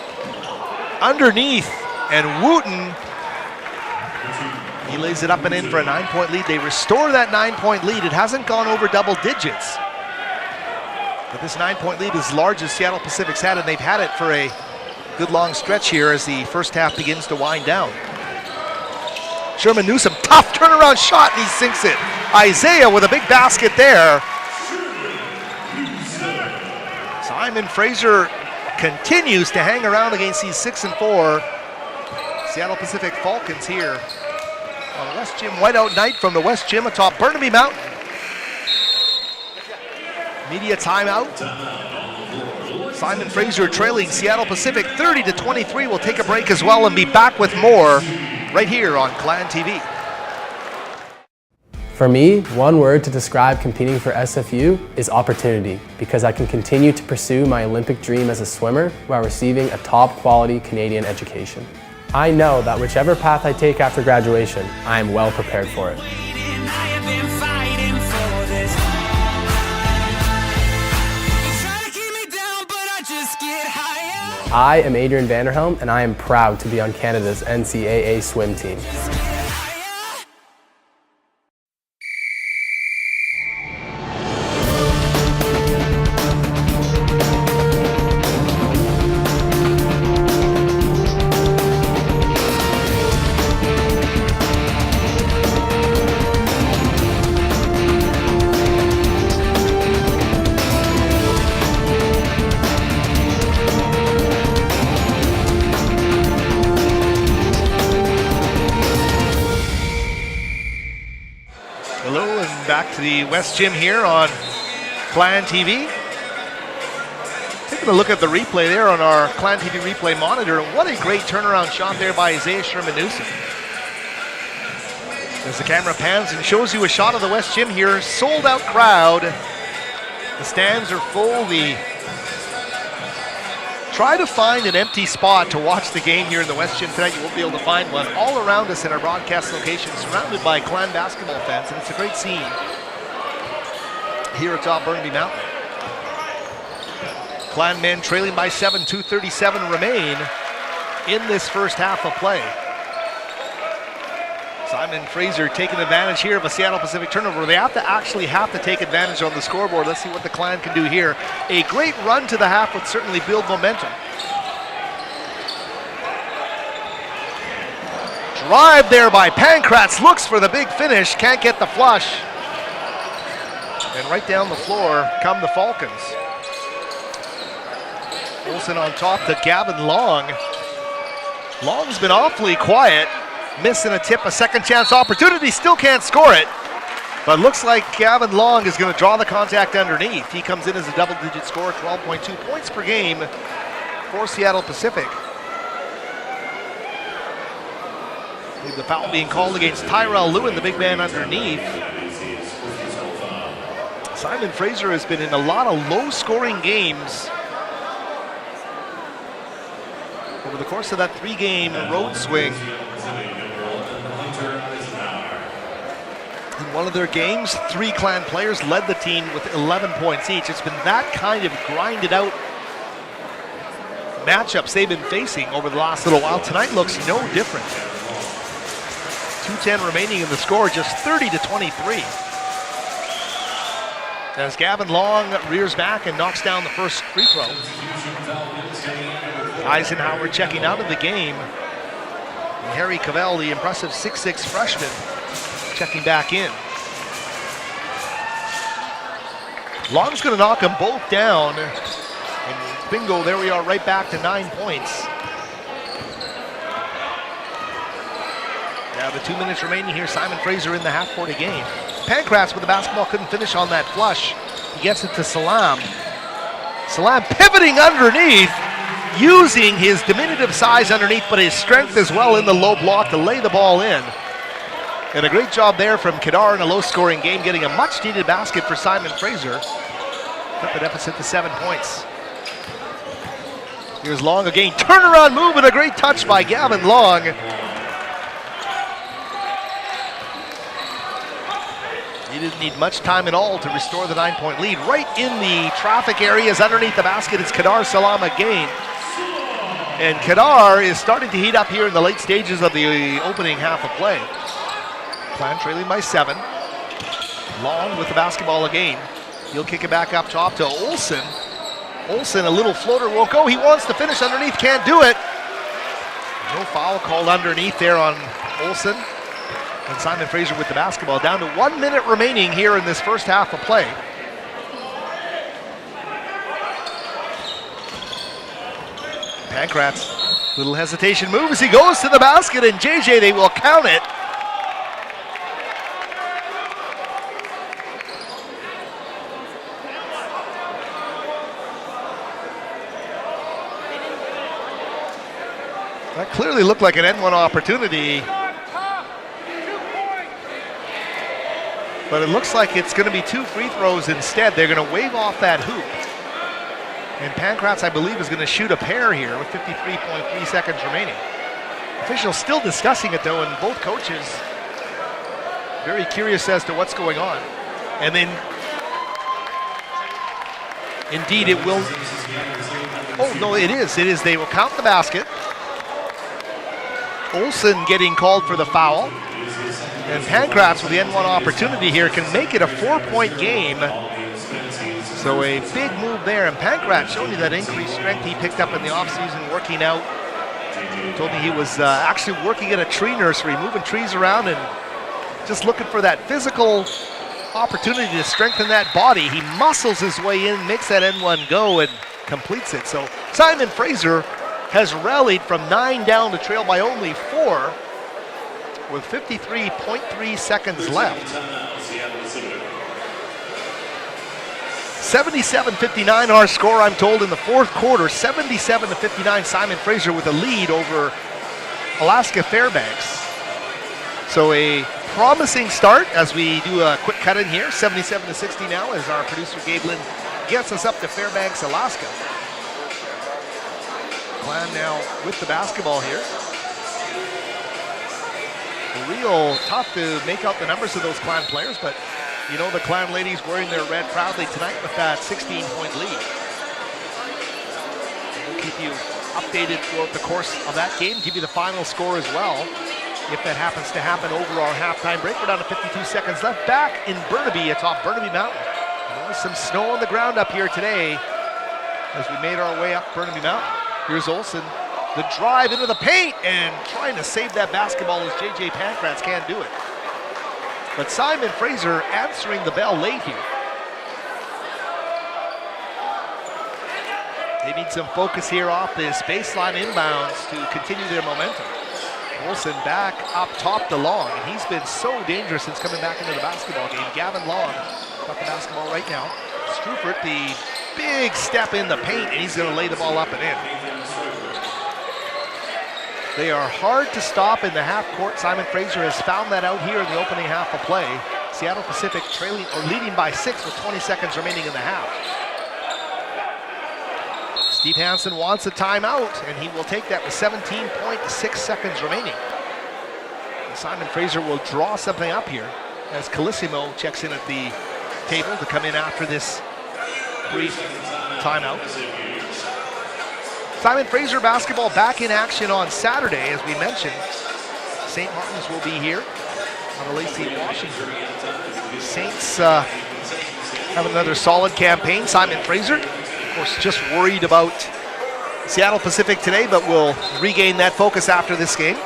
Underneath, and Wooten, he lays it up and in for a 9-point lead. They restore that 9-point lead. It hasn't gone over double digits, but this 9-point lead is large as Seattle Pacific's had, and they've had it for a good long stretch here as the first half begins to wind down. Sherman Newsom, tough turnaround shot, and he sinks it. Isaiah with a big basket there. Simon Fraser continues to hang around against these 6-4 Seattle Pacific Falcons here on a West Gym whiteout night from the West Gym atop Burnaby Mountain. Media timeout. Simon Fraser trailing Seattle Pacific 30-23. We'll take a break as well and be back with more right here on Clan TV. For me, one word to describe competing for SFU is opportunity, because I can continue to pursue my Olympic dream as a swimmer while receiving a top quality Canadian education. I know that whichever path I take after graduation, I am well prepared for it. I am Adrian Vanderhelm, and I am proud to be on Canada's NCAA swim team. Hello and back to the West Gym here on Clan TV. Taking a look at the replay there on our Clan TV replay monitor. What a great turnaround shot there by Isaiah Sherman Newsom. As the camera pans and shows you a shot of the West Gym here, sold out crowd. The stands are full. Try to find an empty spot to watch the game here in the West Gym tonight. You won't be able to find one. All around us in our broadcast location, surrounded by Clan basketball fans, and it's a great scene here atop Burnaby Mountain. Clan men trailing by 7, 2:37 remain in this first half of play. Simon Fraser taking advantage here of a Seattle Pacific turnover. They have to take advantage on the scoreboard. Let's see what the Clan can do here. A great run to the half would certainly build momentum. Drive there by Pankratz, looks for the big finish, can't get the flush. And right down the floor come the Falcons. Olsen on top to Gavin Long. Long's been awfully quiet. Missing a tip, a second chance opportunity, still can't score it. But looks like Gavin Long is going to draw the contact underneath. He comes in as a double-digit scorer, 12.2 points per game for Seattle Pacific. The foul being called against Tyrell Lewin, the big man underneath. Simon Fraser has been in a lot of low-scoring games over the course of that 3-game road swing. In one of their games, 3 Clan players led the team with 11 points each. It's been that kind of grinded out matchups they've been facing over the last little while. Tonight looks no different. 2:10 remaining in the score, just 30-23. As Gavin Long rears back and knocks down the first free throw. Eisenhower checking out of the game. And Harry Cavell, the impressive 6'6" freshman, checking back in. Long's going to knock them both down. And bingo, there we are, right back to 9 points. Now the 2 minutes remaining here, Simon Fraser in the half-court game. Pankratz with the basketball, couldn't finish on that flush. He gets it to Salam. Salam pivoting underneath, using his diminutive size underneath, but his strength as well in the low block to lay the ball in. And a great job there from Kedar in a low-scoring game, getting a much-needed basket for Simon Fraser. Cut the deficit to 7 points. Here's Long again, turnaround move and a great touch by Gavin Long. He didn't need much time at all to restore the 9-point lead. Right in the traffic areas underneath the basket is Kedar Salam again. And Kedar is starting to heat up here in the late stages of the opening half of play. Clan trailing by 7. Long with the basketball again. He'll kick it back up top to Olsen. Olsen, a little floater, won't go. He wants to finish underneath, can't do it. No foul called underneath there on Olsen. And Simon Fraser with the basketball. Down to 1 minute remaining here in this first half of play. Pankratz, little hesitation move as he goes to the basket, and JJ, they will count it. That clearly looked like an N1 opportunity. But it looks like it's going to be 2 free throws instead. They're going to wave off that hoop. And Pankratz, I believe, is going to shoot a pair here with 53.3 seconds remaining. Officials still discussing it, though, and both coaches very curious as to what's going on. And then, indeed, it will. Oh, no, it is. It is. They will count the basket. Olsen getting called for the foul. And Pankratz with the N1 opportunity here can make it a 4-point game. So a big move there. And Pankratz showing you that increased strength he picked up in the offseason working out. He told me he was actually working at a tree nursery, moving trees around and just looking for that physical opportunity to strengthen that body. He muscles his way in, makes that N1 go, and completes it. So Simon Fraser has rallied from 9 down to trail by only 4 with 53.3 seconds left. 77-59 our score, I'm told, in the fourth quarter. 77-59, Simon Fraser with a lead over Alaska Fairbanks. So a promising start as we do a quick cut in here. 77-60 now as our producer Gabe Lynn gets us up to Fairbanks, Alaska. Clan now with the basketball here. Real tough to make out the numbers of those Clan players, but you know the Clan ladies wearing their red proudly tonight with that 16-point lead. We'll keep you updated throughout the course of that game, give you the final score as well, if that happens to happen over our halftime break. We're down to 52 seconds left, back in Burnaby atop Burnaby Mountain. There's some snow on the ground up here today as we made our way up Burnaby Mountain. Here's Olsen, the drive into the paint, and trying to save that basketball as JJ Pankratz can't do it. But Simon Fraser answering the bell late here. They need some focus here off this baseline inbounds to continue their momentum. Olsen back up top to Long, and he's been so dangerous since coming back into the basketball game. Gavin Long got the basketball right now. Strufert, the big step in the paint, and he's going to lay the ball up and in. They are hard to stop in the half court. Simon Fraser has found that out here in the opening half of play. Seattle Pacific trailing or leading by 6 with 20 seconds remaining in the half. Steve Hansen wants a timeout, and he will take that with 17.6 seconds remaining. And Simon Fraser will draw something up here as Calissimo checks in at the table to come in after this brief timeout. Simon Fraser basketball back in action on Saturday, as we mentioned. St. Martin's will be here on the Lacey, Washington. Saints have another solid campaign. Simon Fraser, of course, just worried about Seattle Pacific today, but will regain that focus after this game.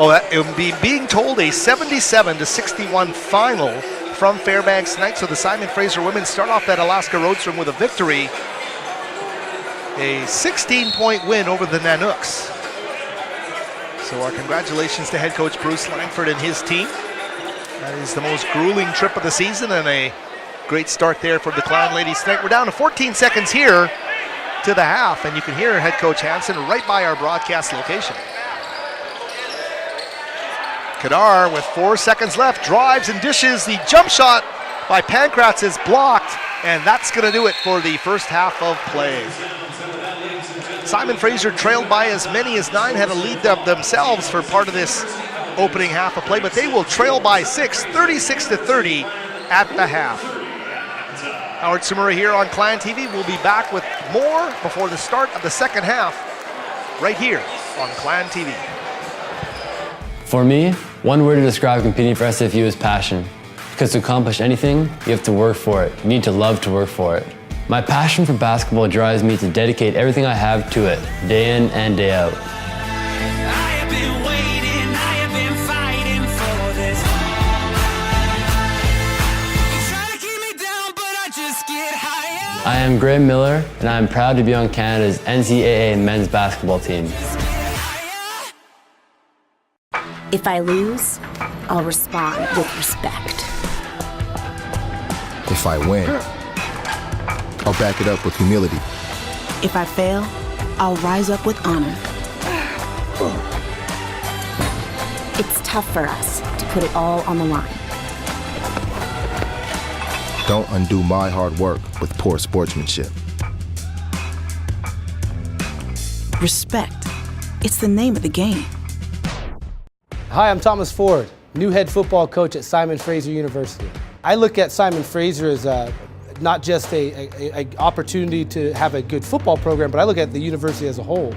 Oh, it will be being told a 77-61 final from Fairbanks tonight. So the Simon Fraser women start off that Alaska road swim with a victory. A 16-point win over the Nanooks. So our congratulations to head coach Bruce Langford and his team. That is the most grueling trip of the season, and a great start there for the Clan ladies tonight. We're down to 14 seconds here to the half, and you can hear head coach Hansen right by our broadcast location. Kadar with 4 seconds left, drives and dishes. The jump shot by Pankratz is blocked, and that's going to do it for the first half of play. Simon Fraser trailed by as many as 9, had a lead themselves for part of this opening half of play, but they will trail by 6, 36-30 at the half. Howard Sumura here on Clan TV. We'll be back with more before the start of the second half right here on Clan TV. For me, one word to describe competing for SFU is passion. Because to accomplish anything, you have to work for it. You need to love to work for it. My passion for basketball drives me to dedicate everything I have to it, day in and day out. I have been waiting I am Graham Miller, and I am proud to be on Canada's NCAA men's basketball team. If I lose, I'll respond with respect. If I win, I'll back it up with humility. If I fail, I'll rise up with honor. It's tough for us to put it all on the line. Don't undo my hard work with poor sportsmanship. Respect. It's the name of the game. Hi, I'm Thomas Ford, new head football coach at Simon Fraser University. I look at Simon Fraser as not just an opportunity to have a good football program, but I look at the university as a whole.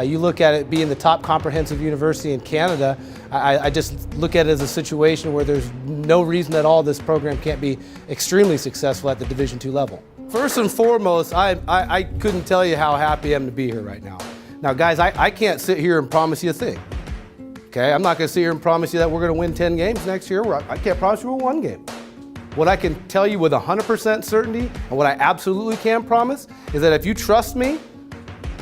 You look at it being the top comprehensive university in Canada, I just look at it as a situation where there's no reason at all this program can't be extremely successful at the Division II level. First and foremost, I couldn't tell you how happy I am to be here right now. Now guys, I can't sit here and promise you a thing. Okay, I'm not gonna sit here and promise you that we're gonna win 10 games next year. I can't promise you we'll win one game. What I can tell you with 100% certainty, and what I absolutely can promise, is that if you trust me,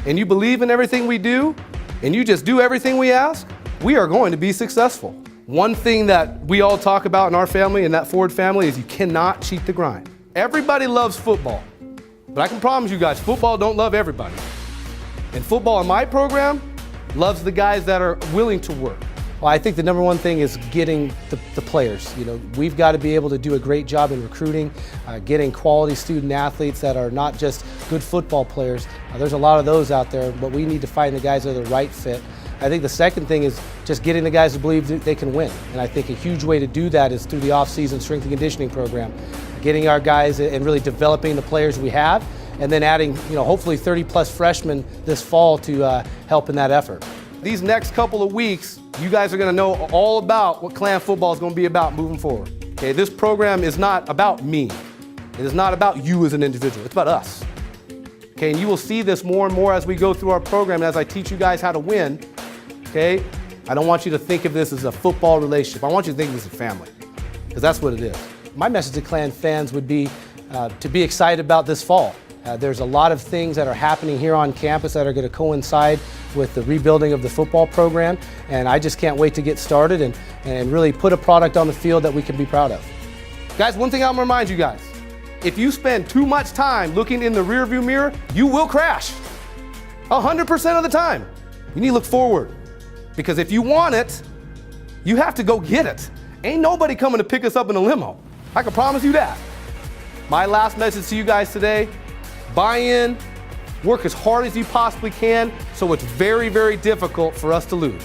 and you believe in everything we do, and you just do everything we ask, we are going to be successful. One thing that we all talk about in our family, in that Ford family, is you cannot cheat the grind. Everybody loves football, but I can promise you guys, football don't love everybody. And football in my program loves the guys that are willing to work. Well, I think the number one thing is getting the players. You know, we've got to be able to do a great job in recruiting, getting quality student athletes that are not just good football players. There's a lot of those out there, but we need to find the guys that are the right fit. I think the second thing is just getting the guys to believe that they can win. And I think a huge way to do that is through the off-season strength and conditioning program. Getting our guys and really developing the players we have, and then adding, hopefully 30+ freshmen this fall to help in that effort. These next couple of weeks, you guys are going to know all about what Clan football is going to be about moving forward. Okay, this program is not about me. It is not about you as an individual. It's about us. Okay, and you will see this more and more as we go through our program and as I teach you guys how to win. Okay, I don't want you to think of this as a football relationship. I want you to think of this as a family, because that's what it is. My message to Clan fans would be to be excited about this fall. There's a lot of things that are happening here on campus that are going to coincide with the rebuilding of the football program, and I just can't wait to get started and really put a product on the field that we can be proud of. Guys, one thing I'm going to remind you guys, if you spend too much time looking in the rearview mirror, you will crash. 100% of the time. You need to look forward, because if you want it, you have to go get it. Ain't nobody coming to pick us up in a limo. I can promise you that. My last message to you guys today: buy in, work as hard as you possibly can, so it's very, very difficult for us to lose.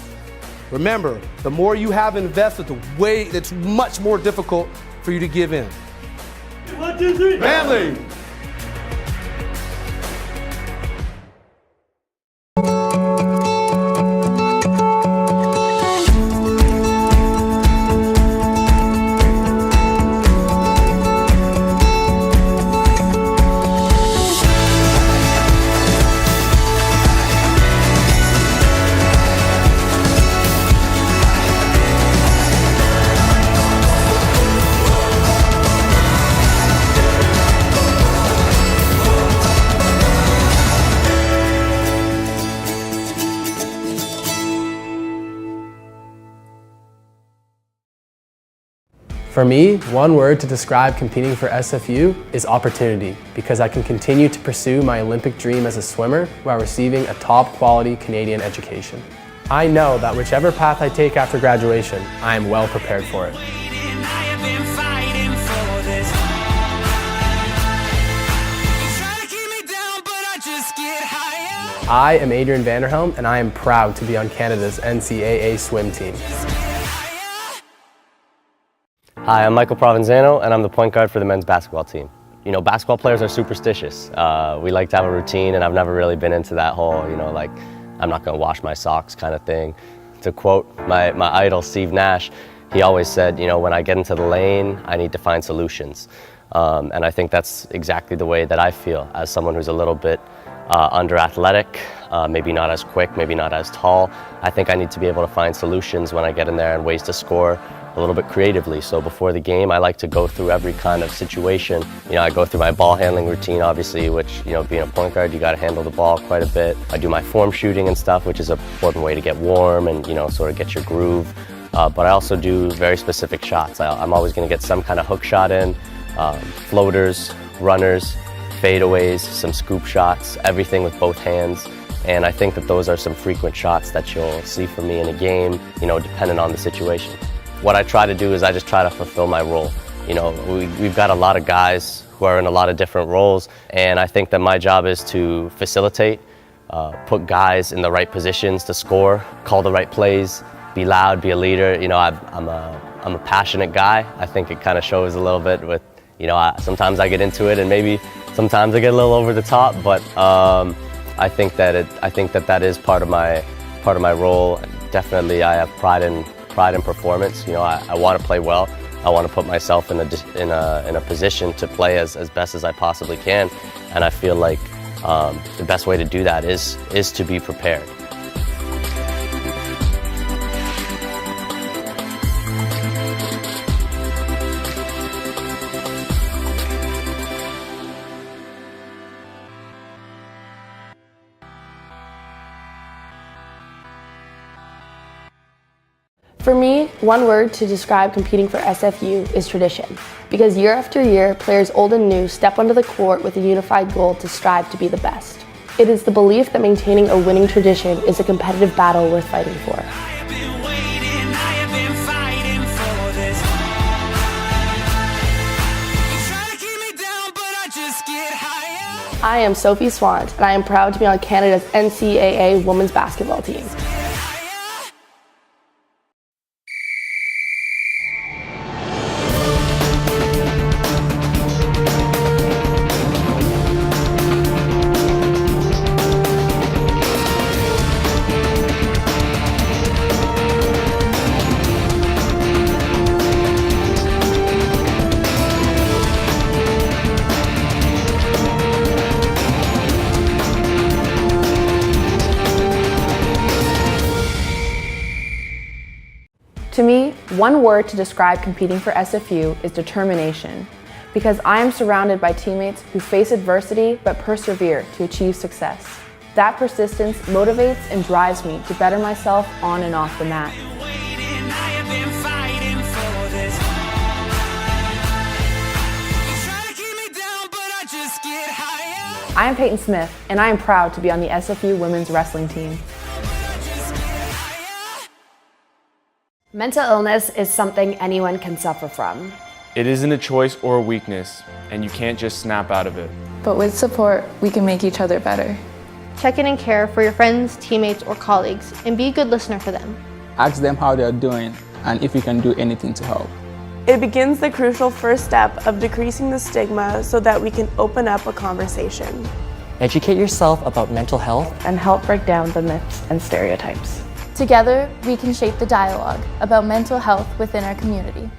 Remember, the more you have invested, it's much more difficult for you to give in. 1, 2, 3, family! For me, one word to describe competing for SFU is opportunity, because I can continue to pursue my Olympic dream as a swimmer while receiving a top quality Canadian education. I know that whichever path I take after graduation, I am well prepared for it. I am Adrian Vanderhelm, and I am proud to be on Canada's NCAA swim team. Hi, I'm Michael Provenzano, and I'm the point guard for the men's basketball team. You know, basketball players are superstitious. We like to have a routine, and I've never really been into that whole, like, I'm not gonna wash my socks kind of thing. To quote my idol, Steve Nash, he always said, when I get into the lane, I need to find solutions. And I think that's exactly the way that I feel as someone who's a little bit under athletic, maybe not as quick, maybe not as tall. I think I need to be able to find solutions when I get in there and ways to score. a little bit creatively. So before the game, I like to go through every kind of situation. I go through my ball handling routine, obviously, which, being a point guard, you got to handle the ball quite a bit. I do my form shooting and stuff, which is an important way to get warm and, sort of get your groove. But I also do very specific shots. I'm always going to get some kind of hook shot in, floaters, runners, fadeaways, some scoop shots, everything with both hands. And I think that those are some frequent shots that you'll see from me in a game, depending on the situation. What I try to do is I just try to fulfill my role. We've got a lot of guys who are in a lot of different roles, and I think that my job is to facilitate, put guys in the right positions to score, call the right plays, be loud, be a leader. I'm a passionate guy. I think it kind of shows a little bit with, sometimes I get into it and maybe sometimes I get a little over the top, but I think that is part of my role. Definitely, I have pride in performance. I want to play well. I want to put myself in a position to play as best as I possibly can, and I feel like the best way to do that is to be prepared. For me, one word to describe competing for SFU is tradition. Because year after year, players old and new step onto the court with a unified goal to strive to be the best. It is the belief that maintaining a winning tradition is a competitive battle worth fighting for. I am Sophie Swant, and I am proud to be on Canada's NCAA women's basketball team. To me, one word to describe competing for SFU is determination, because I am surrounded by teammates who face adversity but persevere to achieve success. That persistence motivates and drives me to better myself on and off the mat. I am Peyton Smith, and I am proud to be on the SFU women's wrestling team. Mental illness is something anyone can suffer from. It isn't a choice or a weakness, and you can't just snap out of it. But with support, we can make each other better. Check in and care for your friends, teammates, or colleagues, and be a good listener for them. Ask them how they are doing, and if you can do anything to help. It begins the crucial first step of decreasing the stigma so that we can open up a conversation. Educate yourself about mental health and help break down the myths and stereotypes. Together, we can shape the dialogue about mental health within our community.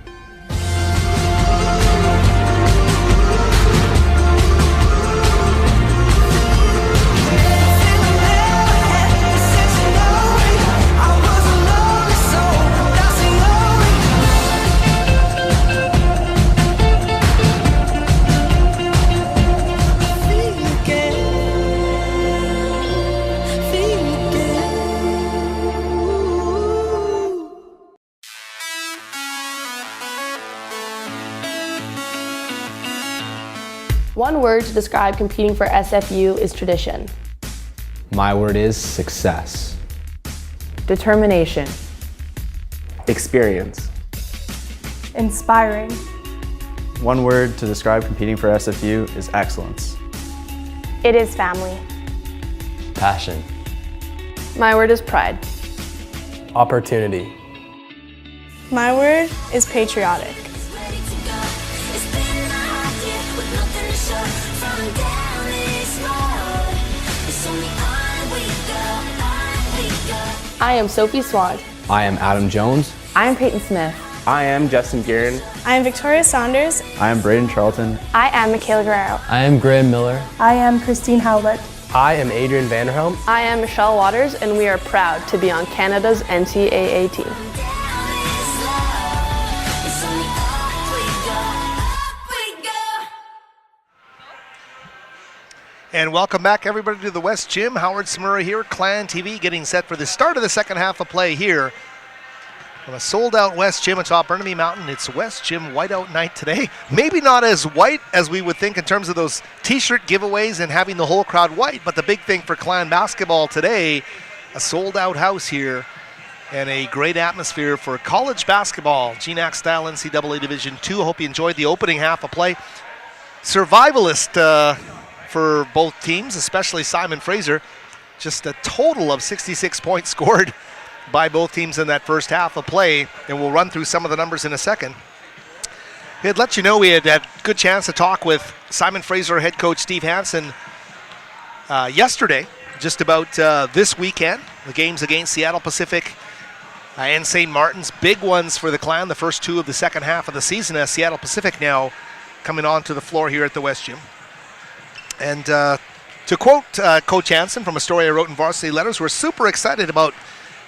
One word to describe competing for SFU is tradition. My word is success. Determination. Experience. Inspiring. One word to describe competing for SFU is excellence. It is family. Passion. My word is pride. Opportunity. My word is patriotic. I am Sophie Swant. I am Adam Jones. I am Peyton Smith. I am Justin Guerin. I am Victoria Saunders. I am Braden Charlton. I am Michaela Guerrero. I am Graham Miller. I am Christine Howlett. I am Adrian Vanderhelm. I am Michelle Waters, and we are proud to be on Canada's NCAA team. And welcome back, everybody, to the West Gym. Howard Samura here, Clan TV, getting set for the start of the second half of play here on a sold-out West Gym atop Burnaby Mountain. It's West Gym Whiteout Night today. Maybe not as white as we would think in terms of those T-shirt giveaways and having the whole crowd white, but the big thing for Clan basketball today, a sold-out house here and a great atmosphere for college basketball. GNAC-style NCAA Division II. Hope you enjoyed the opening half of play. Survivalist for both teams, especially Simon Fraser. Just a total of 66 points scored by both teams in that first half of play, and we'll run through some of the numbers in a second. We had let you know we had a good chance to talk with Simon Fraser head coach Steve Hansen yesterday, just about this weekend, the games against Seattle Pacific and St. Martin's, big ones for the Clan, the first two of the second half of the season, as Seattle Pacific now coming onto the floor here at the West Gym. And to quote Coach Hansen from a story I wrote in Varsity Letters, we're super excited about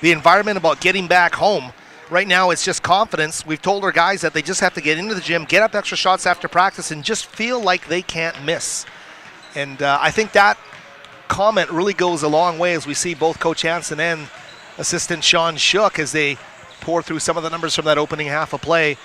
the environment, about getting back home. Right now it's just confidence. We've told our guys that they just have to get into the gym, get up extra shots after practice, and just feel like they can't miss. And I think that comment really goes a long way as we see both Coach Hansen and assistant Sean Shook as they pour through some of the numbers from that opening half of play.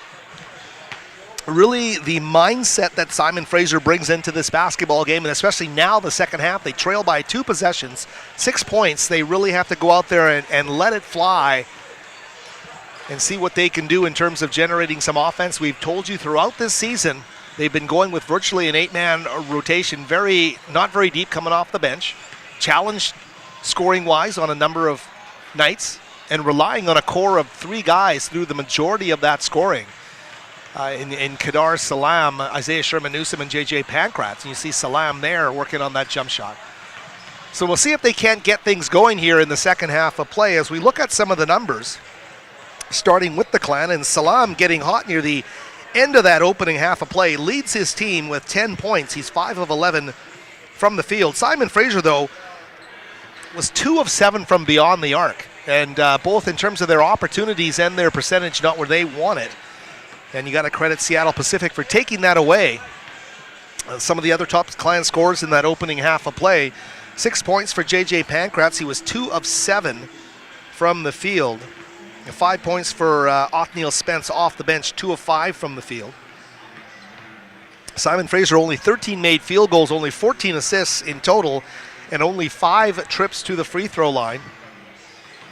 Really the mindset that Simon Fraser brings into this basketball game, and especially now the second half, they trail by 2 possessions, 6 points. They really have to go out there and let it fly and see what they can do in terms of generating some offense. We've told you throughout this season, they've been going with virtually an 8-man rotation, not very deep coming off the bench, challenged scoring-wise on a number of nights, and relying on a core of 3 guys through the majority of that scoring. In Kadar Salam, Isaiah Sherman-Newsom, and J.J. Pankratz. And you see Salam there working on that jump shot. So we'll see if they can't get things going here in the second half of play as we look at some of the numbers, starting with the Clan. And Salam getting hot near the end of that opening half of play, leads his team with 10 points. He's 5 of 11 from the field. Simon Fraser, though, was 2 of 7 from beyond the arc. And both in terms of their opportunities and their percentage, not where they want it. And you got to credit Seattle Pacific for taking that away. Some of the other top Clan scores in that opening half of play. 6 points for J.J. Pankratz. He was 2 of 7 from the field. 5 points for Othniel Spence off the bench, 2 of 5 from the field. Simon Fraser, only 13 made field goals, only 14 assists in total, and only 5 trips to the free throw line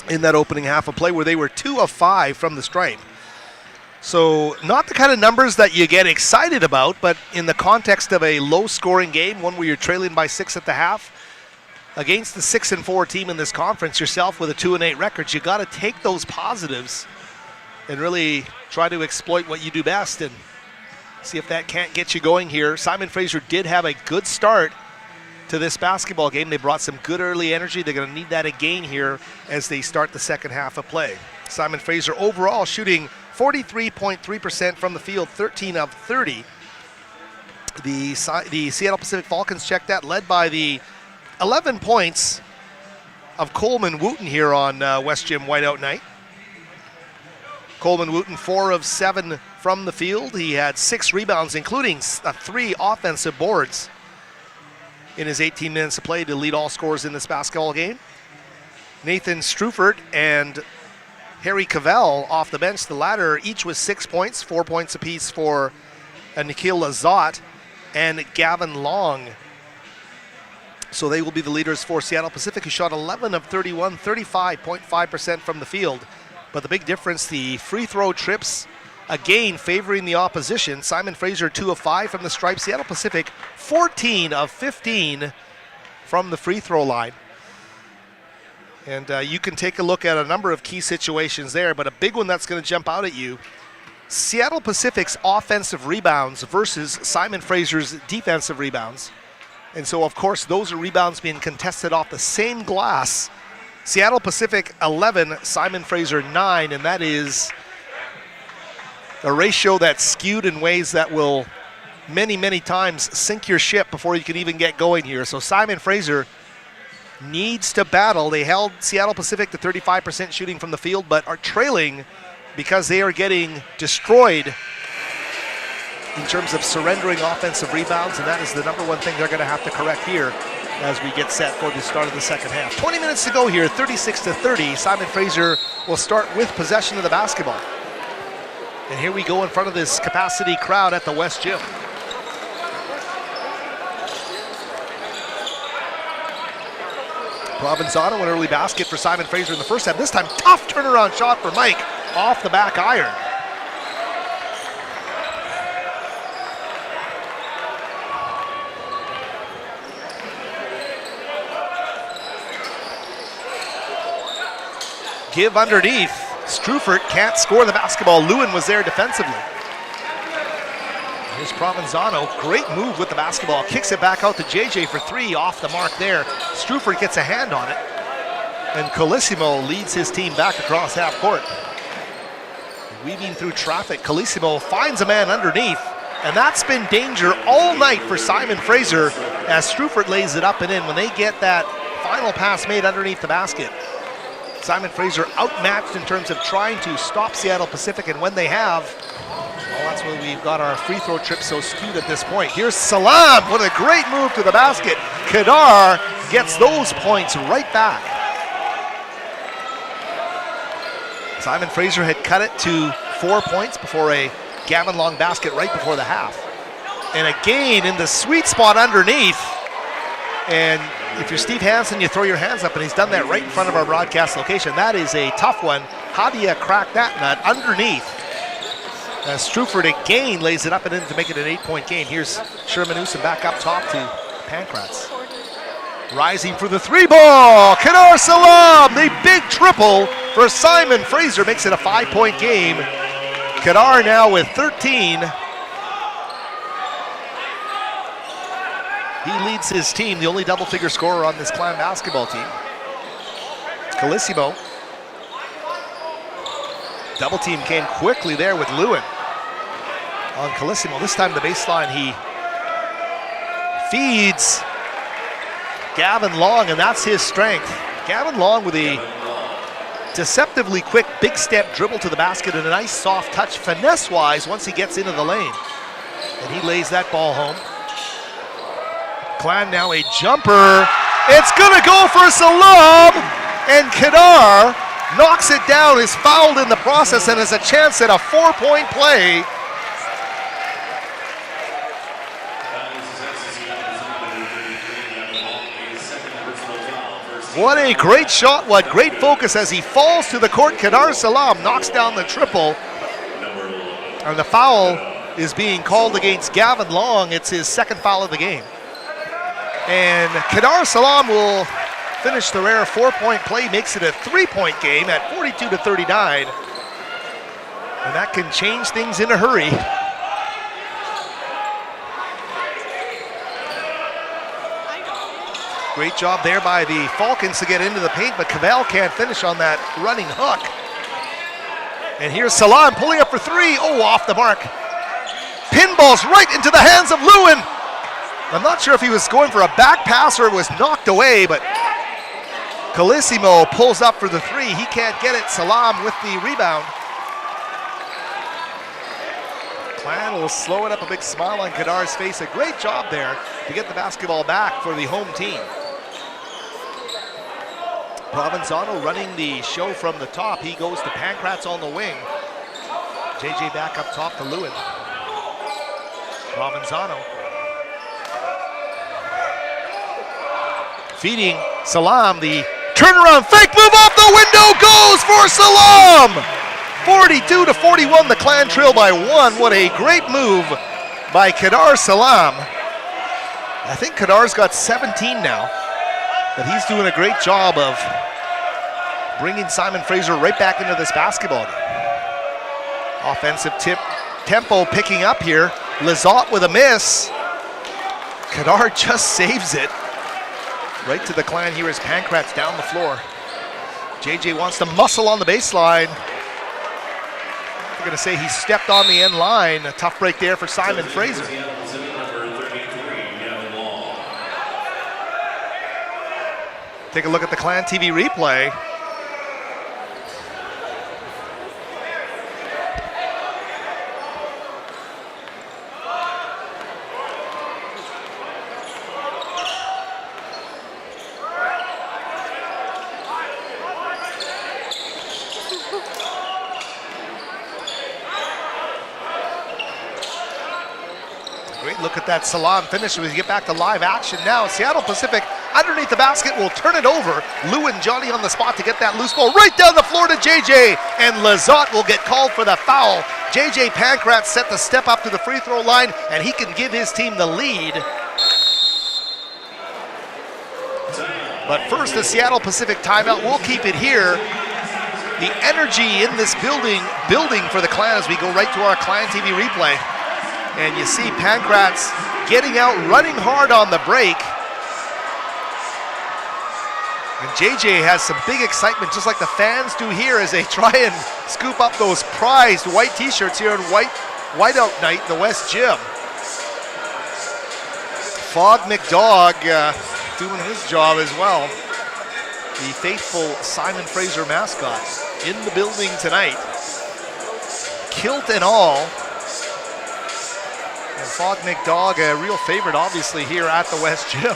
in that opening half of play, where they were 2 of 5 from the stripe. So not the kind of numbers that you get excited about, but in the context of a low-scoring game, one where you're trailing by 6 at the half, against the 6-4 team in this conference, yourself with a 2-8 record, you got to take those positives and really try to exploit what you do best and see if that can't get you going here. Simon Fraser did have a good start to this basketball game. They brought some good early energy. They're going to need that again here as they start the second half of play. Simon Fraser overall shooting 43.3% from the field, 13 of 30. The Seattle Pacific Falcons checked that, led by the 11 points of Coleman Wooten here on West Gym Whiteout Night. Coleman Wooten, 4 of 7 from the field. He had 6 rebounds, including 3 offensive boards in his 18 minutes of play to lead all scorers in this basketball game. Nathan Strufert and Harry Cavell off the bench, the latter each with 6 points, 4 points apiece for Nikhil Lazat and Gavin Long. So they will be the leaders for Seattle Pacific, who shot 11 of 31, 35.5% from the field. But the big difference, the free throw trips, again favoring the opposition. Simon Fraser, 2 of 5 from the stripe. Seattle Pacific, 14 of 15 from the free throw line. And you can take a look at a number of key situations there, but a big one that's going to jump out at you, Seattle Pacific's offensive rebounds versus Simon Fraser's defensive rebounds. And so, of course, those are rebounds being contested off the same glass. Seattle Pacific 11, Simon Fraser 9, and that is a ratio that's skewed in ways that will many, many times sink your ship before you can even get going here. So Simon Fraser needs to battle. They held Seattle Pacific to 35% shooting from the field, but are trailing because they are getting destroyed in terms of surrendering offensive rebounds, and that is the number one thing they're going to have to correct here as we get set for the start of the second half. 20 minutes to go here, 36-30. Simon Fraser will start with possession of the basketball. And here we go in front of this capacity crowd at the West Gym. Provenzano, an early basket for Simon Fraser in the first half. This time, tough turnaround shot for Mike off the back iron. Give underneath. Strufert can't score the basketball. Lewin was there defensively. Here's Provenzano, great move with the basketball. Kicks it back out to JJ for three, off the mark there. Strufert gets a hand on it. And Colissimo leads his team back across half court. Weaving through traffic, Colissimo finds a man underneath. And that's been danger all night for Simon Fraser as Strufert lays it up and in. When they get that final pass made underneath the basket, Simon Fraser outmatched in terms of trying to stop Seattle Pacific, and when they have, well, that's where we've got our free throw trip so skewed at this point. Here's Salam, what a great move to the basket. Kadar gets those points right back. Simon Fraser had cut it to 4 points before a Gavin Long basket right before the half. And again in the sweet spot underneath. And if you're Steve Hansen, you throw your hands up, and he's done that right in front of our broadcast location. That is a tough one. How do you crack that nut underneath? As Strufert again lays it up and in to make it an 8-point game. Here's Sherman Newsom back up top to Pankratz. Rising for the three ball. Kadar Salam, the big triple for Simon Fraser makes it a 5-point game. Kadar now with 13. He leads his team, the only double-figure scorer on this Clan basketball team. Colissimo. Double team came quickly there with Lewin on Colissimo. This time the baseline, he feeds Gavin Long, and that's his strength. Gavin Long with a deceptively quick big step dribble to the basket and a nice soft touch finesse-wise once he gets into the lane. And he lays that ball home. Clan now a jumper. It's gonna go for Salam, and Kadar knocks it down, is fouled in the process, and has a chance at a 4-point play. What a great shot, what great focus as he falls to the court. Kadar Salam knocks down the triple. And the foul is being called against Gavin Long. It's his second foul of the game. And Kadar Salam will finish the rare 4-point play, makes it a 3-point game at 42-39. And that can change things in a hurry. Great job there by the Falcons to get into the paint, but Cavell can't finish on that running hook. And here's Salam pulling up for three. Oh, off the mark. Pinballs right into the hands of Lewin. I'm not sure if he was going for a back pass or it was knocked away, but Colissimo pulls up for the three. He can't get it. Salam with the rebound. Clan will slow it up, a big smile on Kadar's face. A great job there to get the basketball back for the home team. Provenzano running the show from the top. He goes to Pankratz on the wing. JJ back up top to Lewin. Provenzano. Feeding Salam, the turnaround fake move off the window goes for Salam! 42-41, the Clan trail by one. What a great move by Kadar Salam. I think Kadar's got 17 now, but he's doing a great job of bringing Simon Fraser right back into this basketball game. Offensive tempo picking up here. Lizotte with a miss. Kadar just saves it. Right to the Clan here is Pankratz down the floor. JJ wants to muscle on the baseline. We're going to say he stepped on the end line. A tough break there for Simon Fraser. Take a look at the Clan TV replay. Look at that Salam finish as we get back to live action now. Seattle Pacific underneath the basket will turn it over. Lewin Johnny on the spot to get that loose ball right down the floor to JJ, and Lizotte will get called for the foul. JJ Pankratz set to step up to the free throw line, and he can give his team the lead. But first, the Seattle Pacific timeout. We'll keep it here. The energy in this building for the Clan as we go right to our Clan TV replay. And you see Pankratz getting out, running hard on the break. And JJ has some big excitement, just like the fans do here as they try and scoop up those prized white t-shirts here on Whiteout Night, the West Gym. Fog McDog doing his job as well. The faithful Simon Fraser mascot in the building tonight. Kilt and all. And Fog McDog, a real favorite obviously here at the West Gym.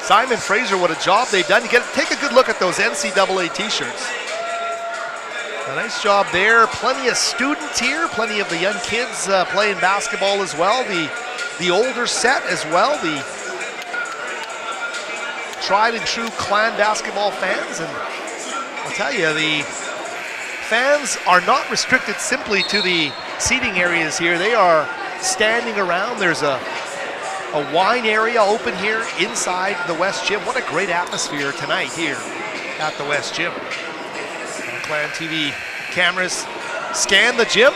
Simon Fraser, what a job they've done. Take a good look at those NCAA t-shirts. A nice job there. Plenty of students here, plenty of the young kids playing basketball as well. The older set as well, the tried and true Clan basketball fans. And I'll tell you, the fans are not restricted simply to the seating areas here. They are standing around. There's a wine area open here inside the West Gym. What a great atmosphere tonight here at the West Gym. And Clan TV cameras scan the gym.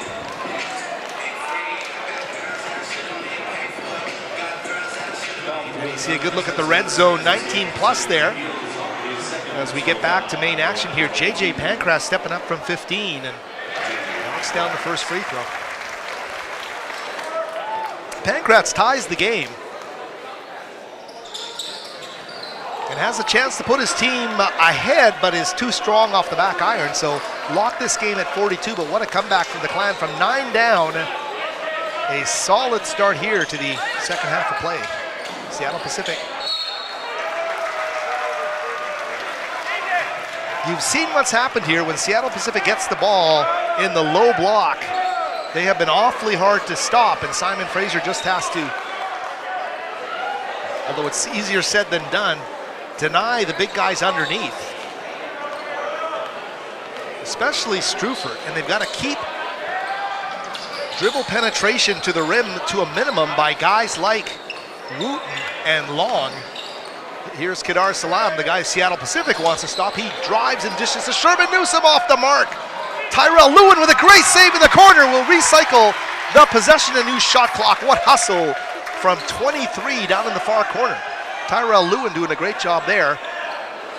And you see a good look at the red zone, 19 plus there. As we get back to main action here, JJ Pankratz stepping up from 15 and knocks down the first free throw. Pankratz ties the game and has a chance to put his team ahead, but is too strong off the back iron, so lock this game at 42. But what a comeback from the Clan from 9 down. A solid start here to the second half of play. Seattle Pacific. You've seen what's happened here when Seattle Pacific gets the ball in the low block. They have been awfully hard to stop, and Simon Fraser just has to, although it's easier said than done, deny the big guys underneath. Especially Strufert, and they've got to keep dribble penetration to the rim to a minimum by guys like Wooten and Long. Here's Kadar Salam, the guy Seattle Pacific wants to stop. He drives and dishes to Sherman Newsom off the mark. Tyrell Lewin with a great save in the corner will recycle the possession and new shot clock. What hustle from 23 down in the far corner. Tyrell Lewin doing a great job there.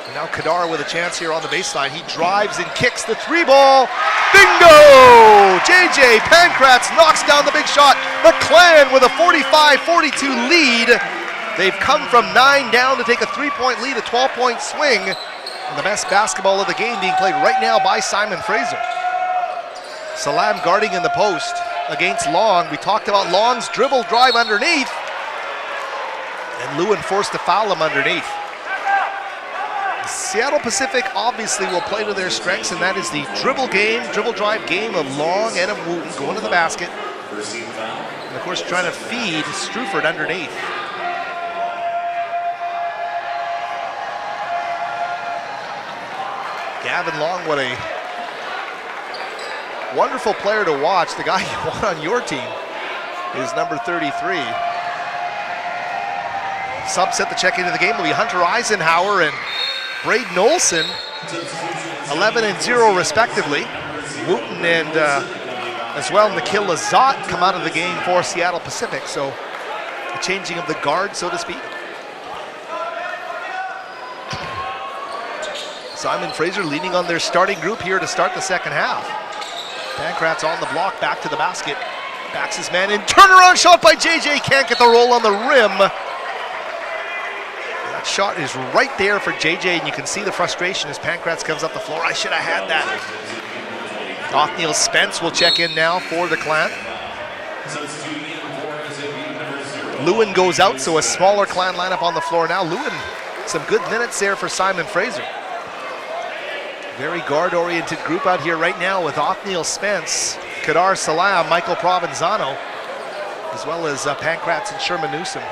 And now Kadar with a chance here on the baseline. He drives and kicks the 3-ball. Bingo! JJ Pankratz knocks down the big shot. The Clan with a 45-42 lead. They've come from 9 down to take a 3-point lead, a 12-point swing. And the best basketball of the game being played right now by Simon Fraser. Salam guarding in the post against Long. We talked about Long's dribble drive underneath. And Lewin forced to foul him underneath. Seattle Pacific obviously will play to their strengths, and that is the dribble drive game of Long and of Wooten going to the basket. And of course trying to feed Strufert underneath. Gavin Long, what a wonderful player to watch. The guy you want on your team is number 33. Subs set the check into the game will be Hunter Eisenhower and Braden Olsen, 11 and 0 respectively. Wooten and as well Nikhil Lizotte come out of the game for Seattle Pacific. So a changing of the guard, so to speak. Simon Fraser leaning on their starting group here to start the second half. Pankratz on the block, back to the basket. Backs his man in, turnaround shot by JJ, can't get the roll on the rim. That shot is right there for JJ, and you can see the frustration as Pankratz comes up the floor. I should have had that. Othniel Spence will check in now for the Clan. Lewin goes out, so a smaller Clan lineup on the floor now. Lewin, some good minutes there for Simon Fraser. Very guard-oriented group out here right now with Othniel Spence, Kadar Salam, Michael Provenzano. as well as Pankratz and Sherman Newsom,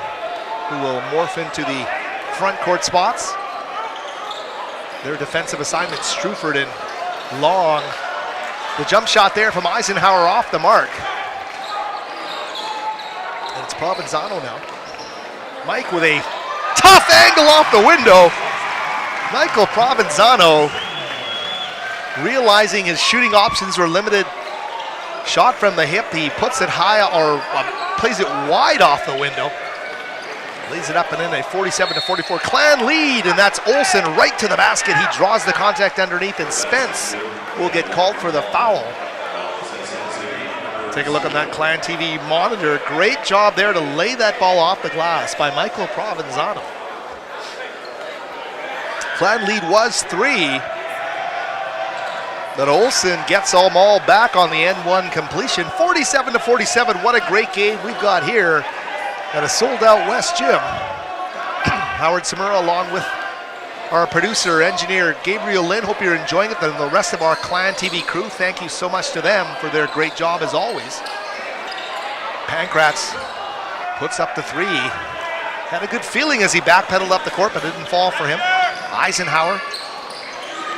who will morph into the front court spots. Their defensive assignments, Struford and Long. The jump shot there from Eisenhower off the mark. And it's Provenzano now. Mike with a tough angle off the window. Michael Provenzano, realizing his shooting options were limited. Shot from the hip, he puts it high or plays it wide off the window. Lays it up and in a 47-44 Clan lead, and that's Olsen right to the basket. He draws the contact underneath, and Spence will get called for the foul. Take a look on that Clan TV monitor. Great job there to lay that ball off the glass by Michael Provenzano. Clan lead was 3, but Olsen gets them all back on the N1 completion. 47-47, what a great game we've got here at a sold-out West Gym. Howard Samura along with our producer, engineer Gabriel Lynn. Hope you're enjoying it. And the rest of our Clan TV crew, thank you so much to them for their great job as always. Pankratz puts up the 3. Had a good feeling as he backpedaled up the court, but it didn't fall for him. Eisenhower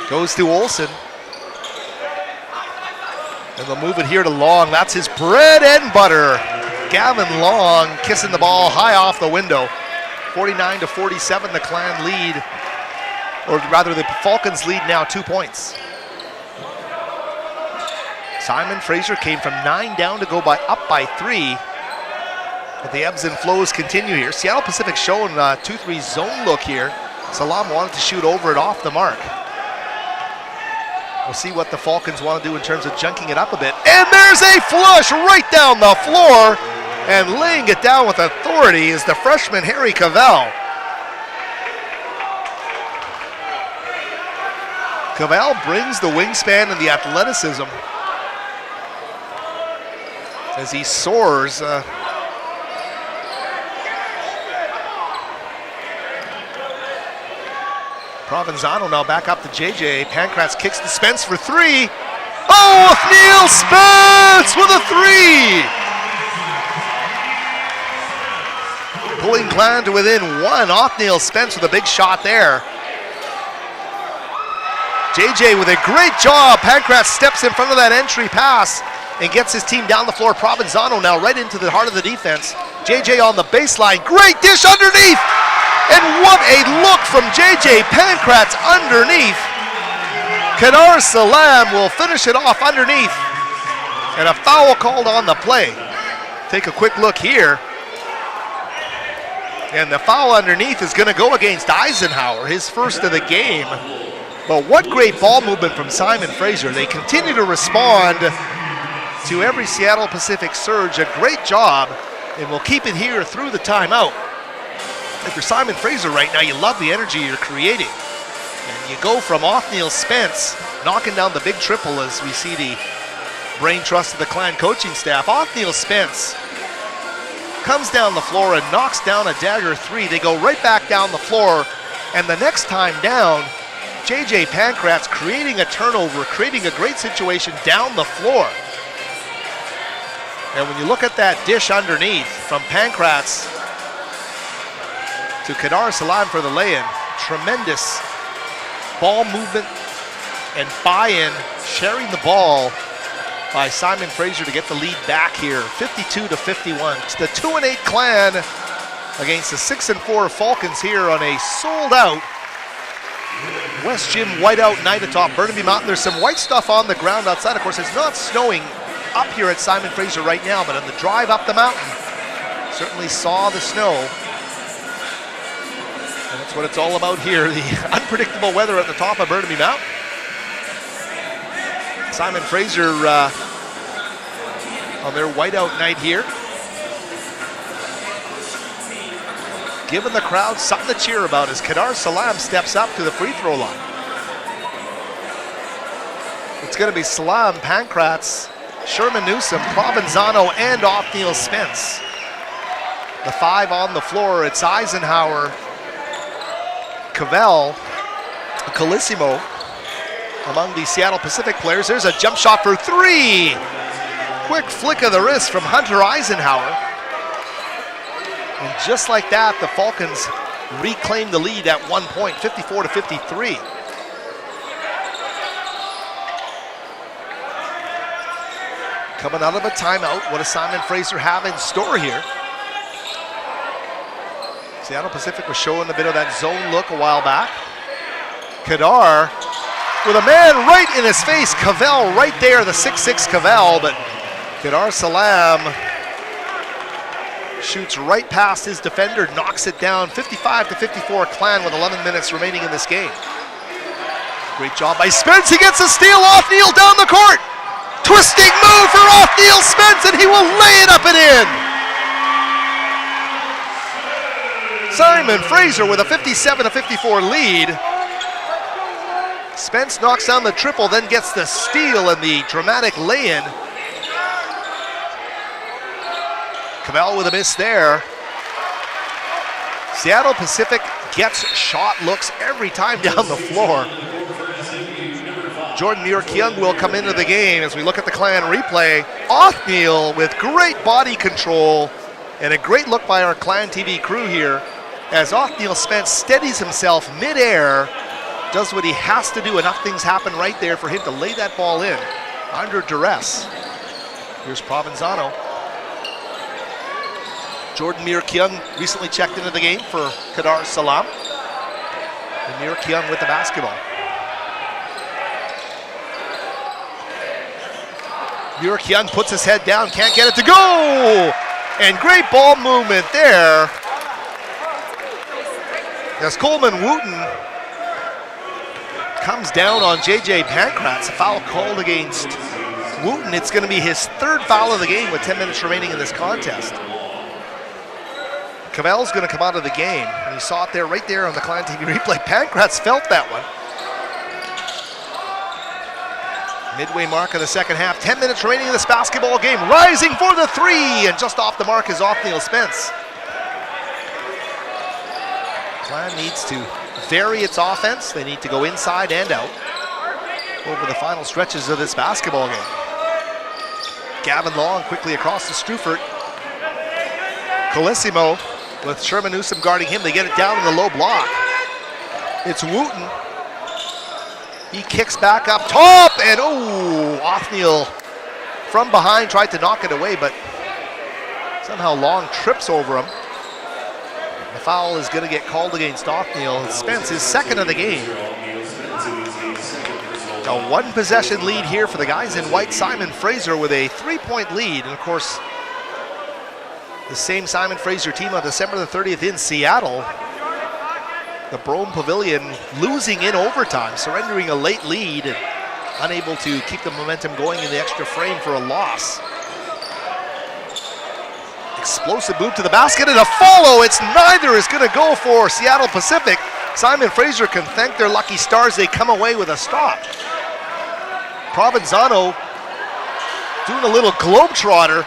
goes to Olsen. And they'll move it here to Long. That's his bread and butter. Gavin Long kissing the ball high off the window. 49-47, the Clan lead, or rather the Falcons lead now 2 points. Simon Fraser came from 9 down to go up by 3. But the ebbs and flows continue here. Seattle Pacific showing a 2-3 zone look here. Salam wanted to shoot over it off the mark. We'll see what the Falcons want to do in terms of junking it up a bit. And there's a flush right down the floor. And laying it down with authority is the freshman Harry Cavell. Cavell brings the wingspan and the athleticism as he soars. Provenzano now back up to JJ. Pankratz kicks to Spence for 3. Oh, Neil Spence with a 3! Pulling Clan to within 1. Othniel Spence with a big shot there. JJ with a great job. Pankratz steps in front of that entry pass and gets his team down the floor. Provenzano now right into the heart of the defense. JJ on the baseline. Great dish underneath. And what a look from JJ. Pankratz underneath. Kadar Salam will finish it off underneath. And a foul called on the play. Take a quick look here. And the foul underneath is going to go against Eisenhower, his first of the game. But what great ball movement from Simon Fraser. They continue to respond to every Seattle Pacific surge. A great job, and we'll keep it here through the timeout. If you're Simon Fraser right now, you love the energy you're creating. And you go from Othniel Spence knocking down the big triple as we see the brain trust of the Clan coaching staff. Othniel Spence comes down the floor and knocks down a dagger 3. They go right back down the floor, and the next time down, JJ Pankratz creating a turnover, creating a great situation down the floor. And when you look at that dish underneath from Pankratz to Kadar Salam for the lay-in, tremendous ball movement and buy-in, sharing the ball by Simon Fraser to get the lead back here, 52-51. It's the 2-8 Clan against the 6-4 Falcons here on a sold-out West Gym whiteout night atop Burnaby Mountain. There's some white stuff on the ground outside. Of course, it's not snowing up here at Simon Fraser right now, but on the drive up the mountain, certainly saw the snow. And that's what it's all about here, the unpredictable weather at the top of Burnaby Mountain. Simon Fraser on their whiteout night here, giving the crowd something to cheer about as Kadar Salam steps up to the free throw line. It's going to be Salam, Pankratz, Sherman Newsom, Provenzano, and Othniel Spence. The 5 on the floor, it's Eisenhower, Cavell, Colissimo among the Seattle Pacific players. There's a jump shot for 3. Quick flick of the wrist from Hunter Eisenhower. And just like that, the Falcons reclaim the lead at 1 point, 54-53. Coming out of a timeout, what does Simon Fraser have in store here? Seattle Pacific was showing a bit of that zone look a while back. Kadar with a man right in his face. Cavell right there, the 6'6" Cavell, but Kadar Salam shoots right past his defender, knocks it down. 55-54 Clan with 11 minutes remaining in this game. Great job by Spence. He gets a steal off Neil down the court. Twisting move for Othniel Spence, and he will lay it up and in. Simon Fraser with a 57-54 lead. Spence knocks down the triple, then gets the steal and the dramatic lay-in. Cavell with a miss there. Seattle Pacific gets shot looks every time down the floor. Jordan Muir-Kyung will come into the game as we look at the Clan replay. Othniel with great body control and a great look by our Clan TV crew here as Othniel Spence steadies himself mid-air, does what he has to do. Enough things happen right there for him to lay that ball in under duress. Here's Provenzano. Jordan Muir-Kyung recently checked into the game for Kadar Salam. And Muir-Kyung with the basketball. Muir-Kyung puts his head down, can't get it to go! And great ball movement there. As Coleman Wooten comes down on JJ Pankratz, a foul called against Wooten. It's going to be his third foul of the game with 10 minutes remaining in this contest. Cavell's going to come out of the game, and you saw it there, right there on the Clan TV replay. Pankratz felt that one. Midway mark of the second half, 10 minutes remaining in this basketball game. Rising for the three, and just off the mark is Othniel Spence. Clan needs to vary its offense. They need to go inside and out over the final stretches of this basketball game. Gavin Long quickly across to Strufert. Colissimo with Sherman Newsom guarding him. They get it down in the low block. It's Wooten. He kicks back up top, and Othniel from behind tried to knock it away, but somehow Long trips over him. The foul is going to get called against Othniel. Spence is second of the game. A one possession lead here for the guys in white. Simon Fraser with a 3-point lead, and of course, the same Simon Fraser team on December the 30th in Seattle. The Brome Pavilion losing in overtime, surrendering a late lead and unable to keep the momentum going in the extra frame for a loss. Explosive move to the basket and a follow. It's neither is going to go for Seattle Pacific. Simon Fraser can thank their lucky stars they come away with a stop. Provenzano doing a little globetrotter.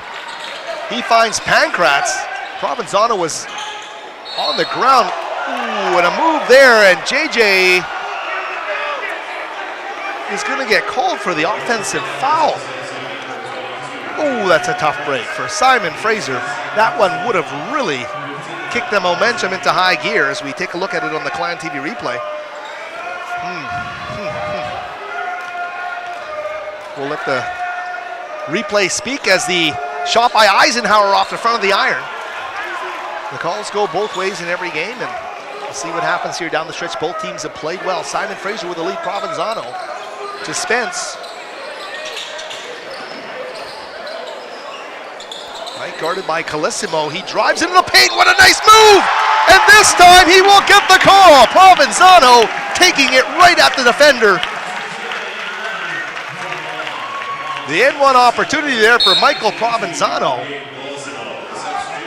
He finds Pankratz. Provenzano was on the ground. And a move there, and JJ is going to get called for the offensive foul. That's a tough break for Simon Fraser. That one would have really kicked the momentum into high gear as we take a look at it on the Clan TV replay. We'll let the replay speak as the shot by Eisenhower off the front of the iron. The calls go both ways in every game, and we'll see what happens here down the stretch. Both teams have played well. Simon Fraser with the lead. Provenzano to Spence. Right, guarded by Colissimo. He drives into the paint. What a nice move! And this time he will get the call. Provenzano taking it right at the defender. The N1 opportunity there for Michael Provenzano.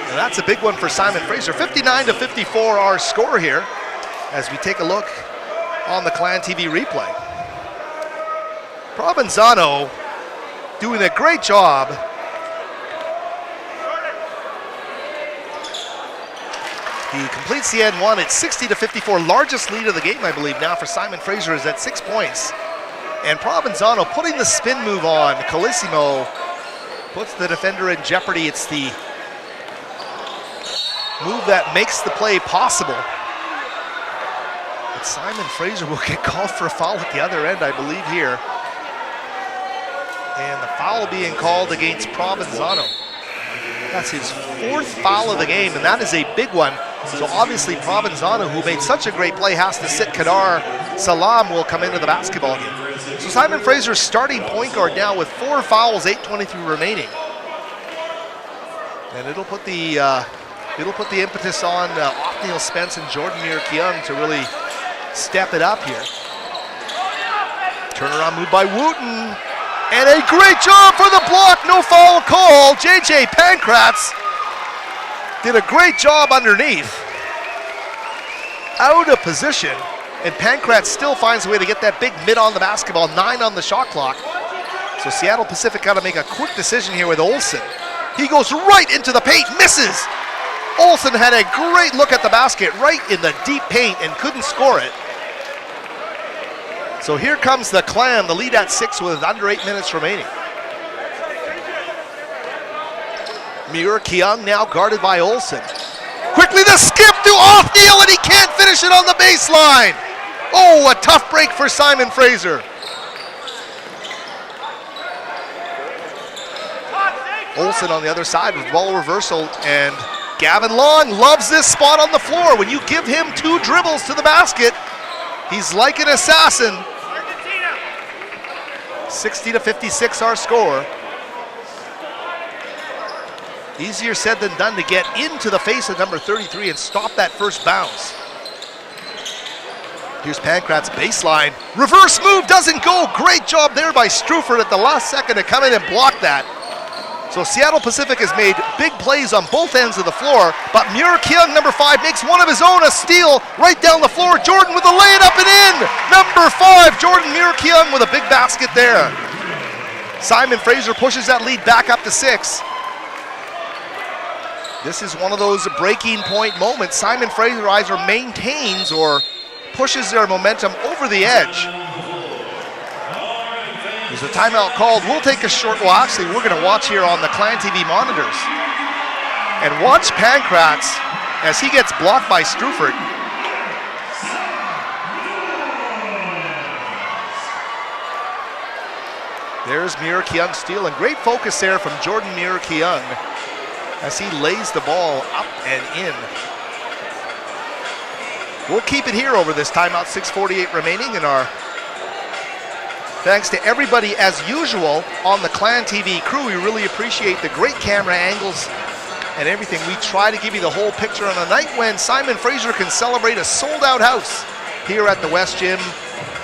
And that's a big one for Simon Fraser. 59-54 our score here as we take a look on the Clan TV replay. Provenzano doing a great job. He completes the N1 at 60-54, largest lead of the game, I believe, now for Simon Fraser is at 6 points. And Provenzano putting the spin move on. Colissimo puts the defender in jeopardy. It's the move that makes the play possible. But Simon Fraser will get called for a foul at the other end, I believe, here. And the foul being called against Provenzano. That's his 4th foul of the game, and that is a big one. So obviously Provenzano, who made such a great play, has to sit. Kadar Salam will come into the basketball game. So Simon Fraser's starting point guard now with 4 fouls, 8:23 remaining. And it'll put the impetus on Othniel Spence and Jordan Muir-Keung to really step it up here. Turnaround move by Wooten. And a great job for the block, no foul call. JJ Pankratz did a great job underneath. Out of position, and Pankratz still finds a way to get that big mid on the basketball, 9 on the shot clock. So Seattle Pacific got to make a quick decision here with Olsen. He goes right into the paint, misses. Olsen had a great look at the basket right in the deep paint and couldn't score it. So here comes the Clan, the lead at 6 with under 8 minutes remaining. Muir-Keung now guarded by Olsen. Quickly the skip to Othniel, and he can't finish it on the baseline. Oh, a tough break for Simon Fraser. Olsen on the other side with ball reversal, and Gavin Long loves this spot on the floor. When you give him 2 dribbles to the basket, he's like an assassin. 60-56 our score. Easier said than done to get into the face of number 33 and stop that first bounce. Here's Pankratz baseline. Reverse move doesn't go. Great job there by Struford at the last second to come in and block that. So Seattle Pacific has made big plays on both ends of the floor, but Muir-Keung, number 5, makes one of his own, a steal right down the floor. Jordan with a lay it up and in. Number 5, Jordan Muir-Keung with a big basket there. Simon Fraser pushes that lead back up to 6. This is one of those breaking point moments. Simon Fraser either maintains or pushes their momentum over the edge. There's a timeout called. We'll take a short, well actually we're going to watch here on the Clan TV monitors. And watch Pankratz as he gets blocked by Struford. There's Muir-Keung stealing. Great focus there from Jordan Muir-Keung as he lays the ball up and in. We'll keep it here over this timeout, 6:48 remaining in our. Thanks to everybody as usual on the Clan TV crew. We really appreciate the great camera angles and everything. We try to give you the whole picture on a night when Simon Fraser can celebrate a sold-out house here at the West Gym.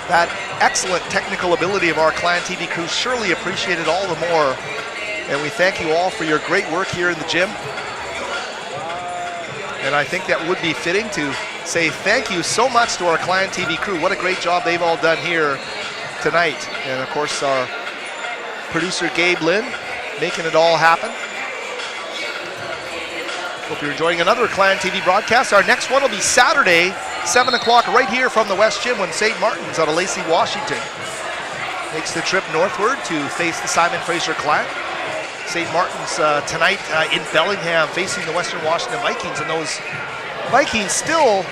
That excellent technical ability of our Clan TV crew surely appreciated all the more. And we thank you all for your great work here in the gym. And I think that would be fitting to say thank you so much to our Clan TV crew. What a great job they've all done here tonight. And of course our producer Gabe Lynn making it all happen. Hope you're enjoying another Clan TV broadcast. Our next one will be Saturday, 7 o'clock right here from the West Gym when St. Martin's out of Lacey, Washington makes the trip northward to face the Simon Fraser Clan. St. Martin's tonight in Bellingham facing the Western Washington Vikings, and those Vikings still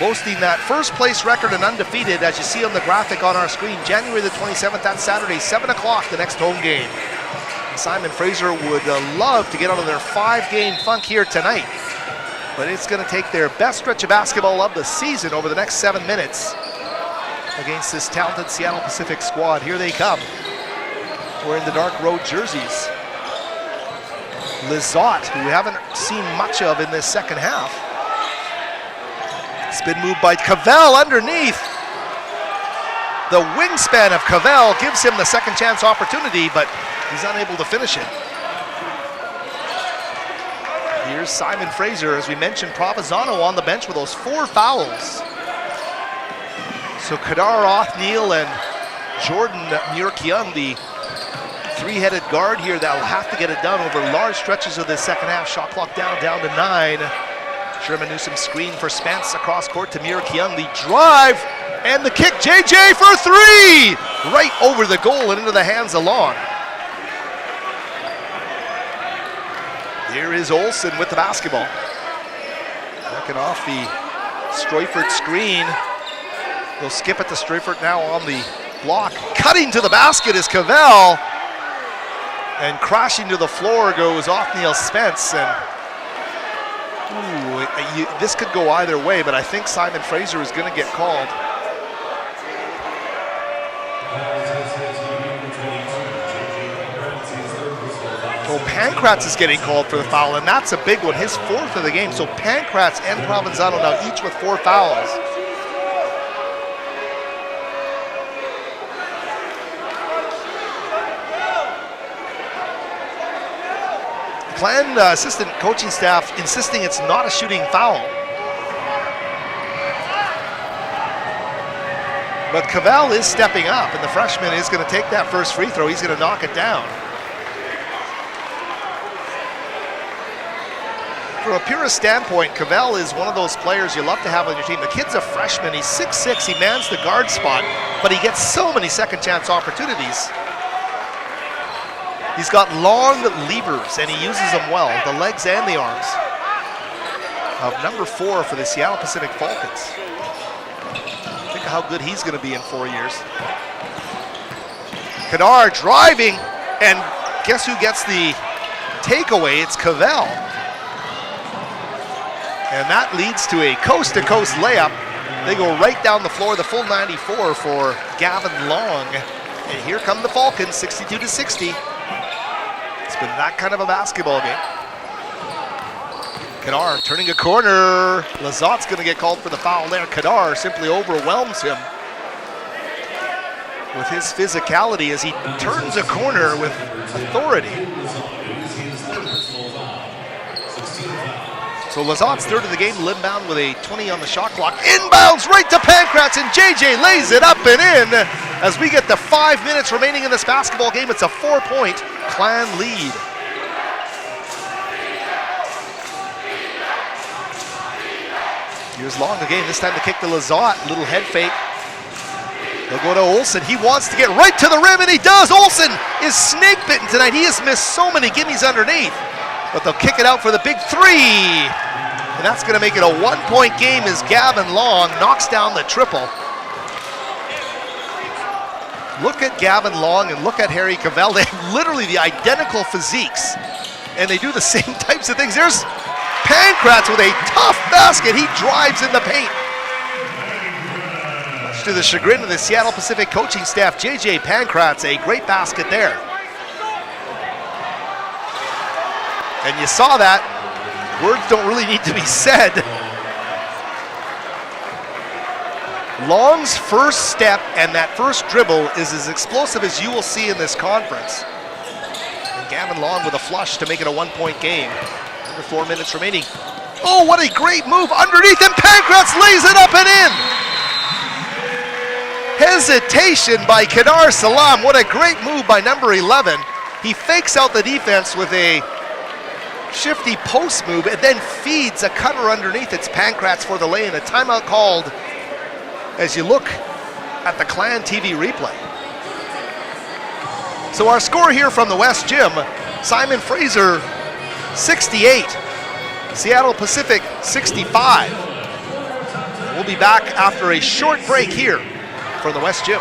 boasting that first place record and undefeated, as you see on the graphic on our screen. January the 27th, that Saturday, 7 o'clock, the next home game. And Simon Fraser would love to get out of their 5-game funk here tonight, but it's going to take their best stretch of basketball of the season over the next 7 minutes against this talented Seattle Pacific squad. Here they come. Wearing the dark road jerseys. Lizotte, who we haven't seen much of in this second half. Spin move by Cavell underneath. The wingspan of Cavell gives him the second chance opportunity, but he's unable to finish it. Here's Simon Fraser. As we mentioned, Provenzano on the bench with those 4 fouls. So Kadar Othniel and Jordan Muir-Keung, the 3-headed guard here, that will have to get it done over large stretches of this second half. Shot clock down to 9. Sherman Newsom screen for Spence across court to Muir-Keung. The drive and the kick. JJ for 3! Right over the goal and into the hands of Long. Here is Olsen with the basketball. Working off the Stroyford screen. They'll skip it to Stroyford now on the block. Cutting to the basket is Cavell. And crashing to the floor goes Othniel Spence. And this could go either way, but I think Simon Fraser is going to get called. So Pankratz is getting called for the foul, and that's a big one, his 4th of the game. So Pankratz and Provenzano now each with 4 fouls. Clan assistant coaching staff insisting it's not a shooting foul. But Cavell is stepping up, and the freshman is going to take that first free throw. He's going to knock it down. From a purist standpoint, Cavell is one of those players you love to have on your team. The kid's a freshman. He's 6'6". He mans the guard spot, but he gets so many second chance opportunities. He's got long levers, and he uses them well, the legs and the arms. Of number 4 for the Seattle Pacific Falcons. Think of how good he's going to be in 4 years. Kennard driving, and guess who gets the takeaway? It's Cavell. And that leads to a coast-to-coast layup. They go right down the floor, the full 94 for Gavin Long. And here come the Falcons, 62-60. It's been that kind of a basketball game. Kennard turning a corner. Lazat's going to get called for the foul there. Kennard simply overwhelms him with his physicality as he turns a corner with authority. So Lazat's 3rd of the game, Limbound with a 20 on the shot clock. Inbounds right to Pankratz, and JJ lays it up and in. As we get the 5 minutes remaining in this basketball game, it's a 4-point Clan lead. Here's Long again, this time to kick to Lazat. Little head fake. They'll go to Olsen. He wants to get right to the rim, and he does. Olsen is snake bitten tonight. He has missed so many gimmies underneath. But they'll kick it out for the big 3. And that's going to make it a 1-point game as Gavin Long knocks down the triple. Look at Gavin Long and look at Harry Cavell. They have literally the identical physiques, and they do the same types of things. There's Pankratz with a tough basket. He drives in the paint. Much to the chagrin of the Seattle Pacific coaching staff, JJ Pankratz, a great basket there. And you saw that. Words don't really need to be said. Long's first step and that first dribble is as explosive as you will see in this conference. And Gavin Long with a flush to make it a 1-point game. Under 4 minutes remaining. Oh, what a great move underneath, and Pankratz lays it up and in. Hesitation by Kedar Salam. What a great move by number 11. He fakes out the defense with a shifty post move and then feeds a cutter underneath. It's Pankratz for the lay, and a timeout called as you look at the Clan TV replay. So our score here from the West Gym, Simon Fraser 68, Seattle Pacific 65. We'll be back after a short break here from the West Gym.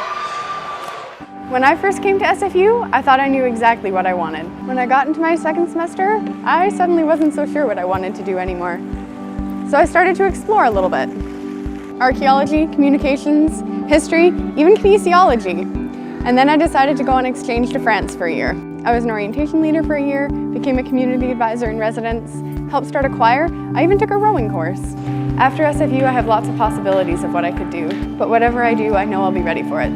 When I first came to SFU, I thought I knew exactly what I wanted. When I got into my second semester, I suddenly wasn't so sure what I wanted to do anymore. So I started to explore a little bit. Archaeology, communications, history, even kinesiology. And then I decided to go on exchange to France for a year. I was an orientation leader for a year, became a community advisor in residence, helped start a choir. I even took a rowing course. After SFU, I have lots of possibilities of what I could do, but whatever I do, I know I'll be ready for it.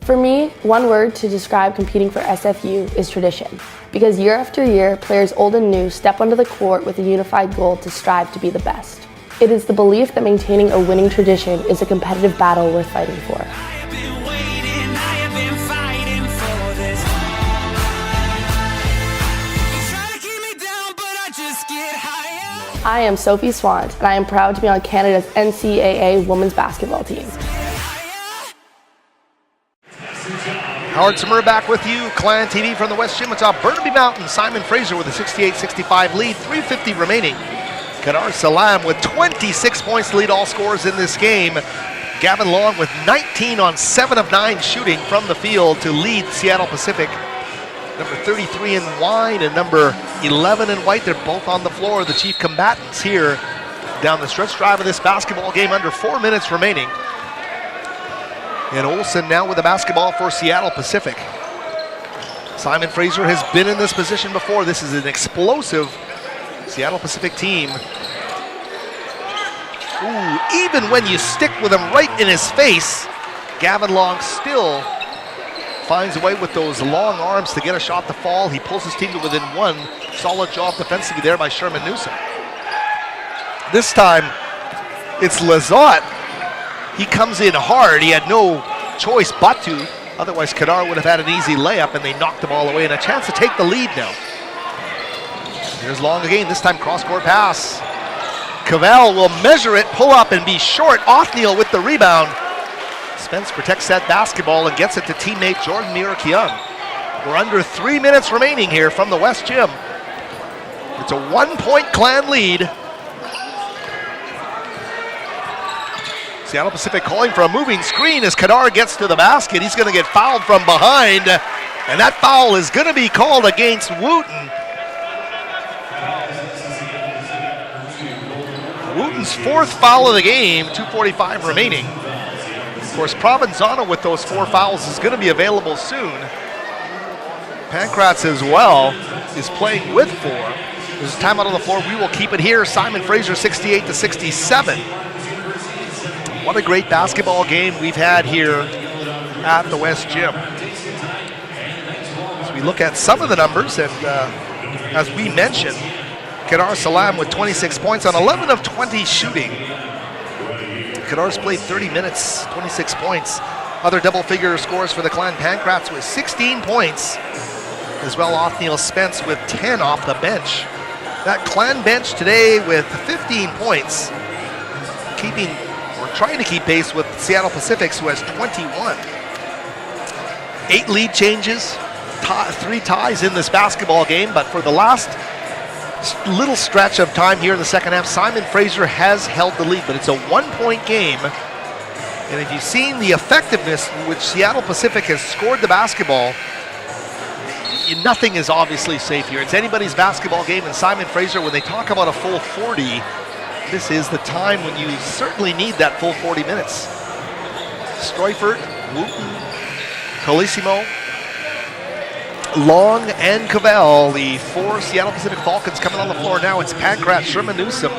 For me, one word to describe competing for SFU is tradition. Because year after year, players old and new step onto the court with a unified goal to strive to be the best. It is the belief that maintaining a winning tradition is a competitive battle worth fighting for. I am Sophie Swant, and I am proud to be on Canada's NCAA women's basketball team. Howard Sommer back with you, Clan TV from the West Gym. It's off Burnaby Mountain. Simon Fraser with a 68-65 lead, 3:50 remaining Kadar Salam with 26 points to lead all scorers in this game. Gavin Long with 19 on 7 of 9 shooting from the field to lead Seattle Pacific. Number 33 in wine and number 11 in white, they're both on the floor. The chief combatants here down the stretch drive of this basketball game, under 4 minutes remaining. And Olsen now with the basketball for Seattle Pacific. Simon Fraser has been in this position before. This is an explosive Seattle Pacific team. Ooh, even when you stick with him right in his face, Gavin Long still finds a way with those long arms to get a shot to fall. He pulls his team to within one. Solid job defensively there by Sherman Newsom. This time, it's Lizotte. He comes in hard. He had no choice but to. Otherwise, Kadar would have had an easy layup, and they knocked the ball away, and a chance to take the lead now. Here's Long again, this time cross-court pass. Cavell will measure it, pull up, and be short. Othniel with the rebound. Spence protects that basketball and gets it to teammate Jordan Mirakian. We're under 3 minutes remaining here from the West Gym. It's a 1-point Clan lead. Seattle Pacific calling for a moving screen as Kadar gets to the basket. He's going to get fouled from behind, and that foul is going to be called against Wooten. Wooten's 4th foul of the game, 2:45 remaining. Of course, Provenzano with those 4 fouls is going to be available soon. Pankratz as well is playing with 4. There's a timeout on the floor. We will keep it here. Simon Fraser 68-67. What a great basketball game we've had here at the West Gym. As we look at some of the numbers, and as we mentioned, Kadar Salam with 26 points on 11 of 20 shooting. Kadar's played 30 minutes, 26 points. Other double-figure scores for the Clan. Pankratz with 16 points, as well Othniel Spence with 10 off the bench. That Clan bench today with 15 points, trying to keep pace with Seattle Pacific's, who has 21. 8 lead changes, 3 ties in this basketball game, but for the last little stretch of time here in the second half, Simon Fraser has held the lead, but it's a 1-point game. And if you've seen the effectiveness in which Seattle Pacific has scored the basketball, nothing is obviously safe here. It's anybody's basketball game, and Simon Fraser, when they talk about a full 40, this is the time when you certainly need that full 40 minutes. Streufert, Wooten, Colissimo, Long, and Cavell, the 4 Seattle Pacific Falcons coming on the floor now. It's Pankratz, Sherman Newsom,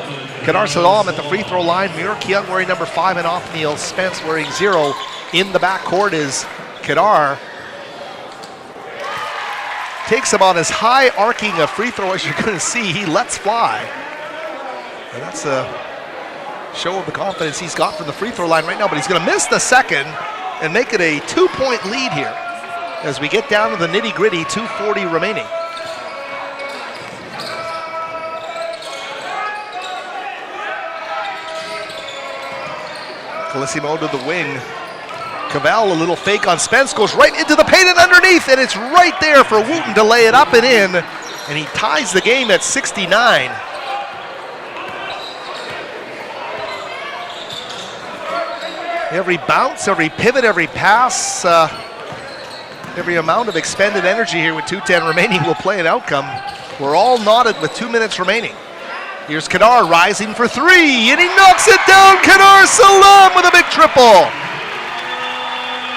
Kadar Salam at the free throw line, Mirakian wearing number 5, and Othniel Spence wearing 0. In the backcourt is Kadar. Takes about as high arcing a free throw as you're going to see. He lets fly. And that's a show of the confidence he's got from the free throw line right now, but he's going to miss the second and make it a 2-point lead here as we get down to the nitty-gritty, 2:40 remaining. Colissimo to the wing. Cavell, a little fake on Spence, goes right into the paint and underneath, and it's right there for Wooten to lay it up and in, and he ties the game at 69. Every bounce, every pivot, every pass, every amount of expended energy here with 2:10 remaining will play an outcome. We're all knotted with 2 minutes remaining. Here's Kadar rising for 3, and he knocks it down. Kadar Salam with a big triple.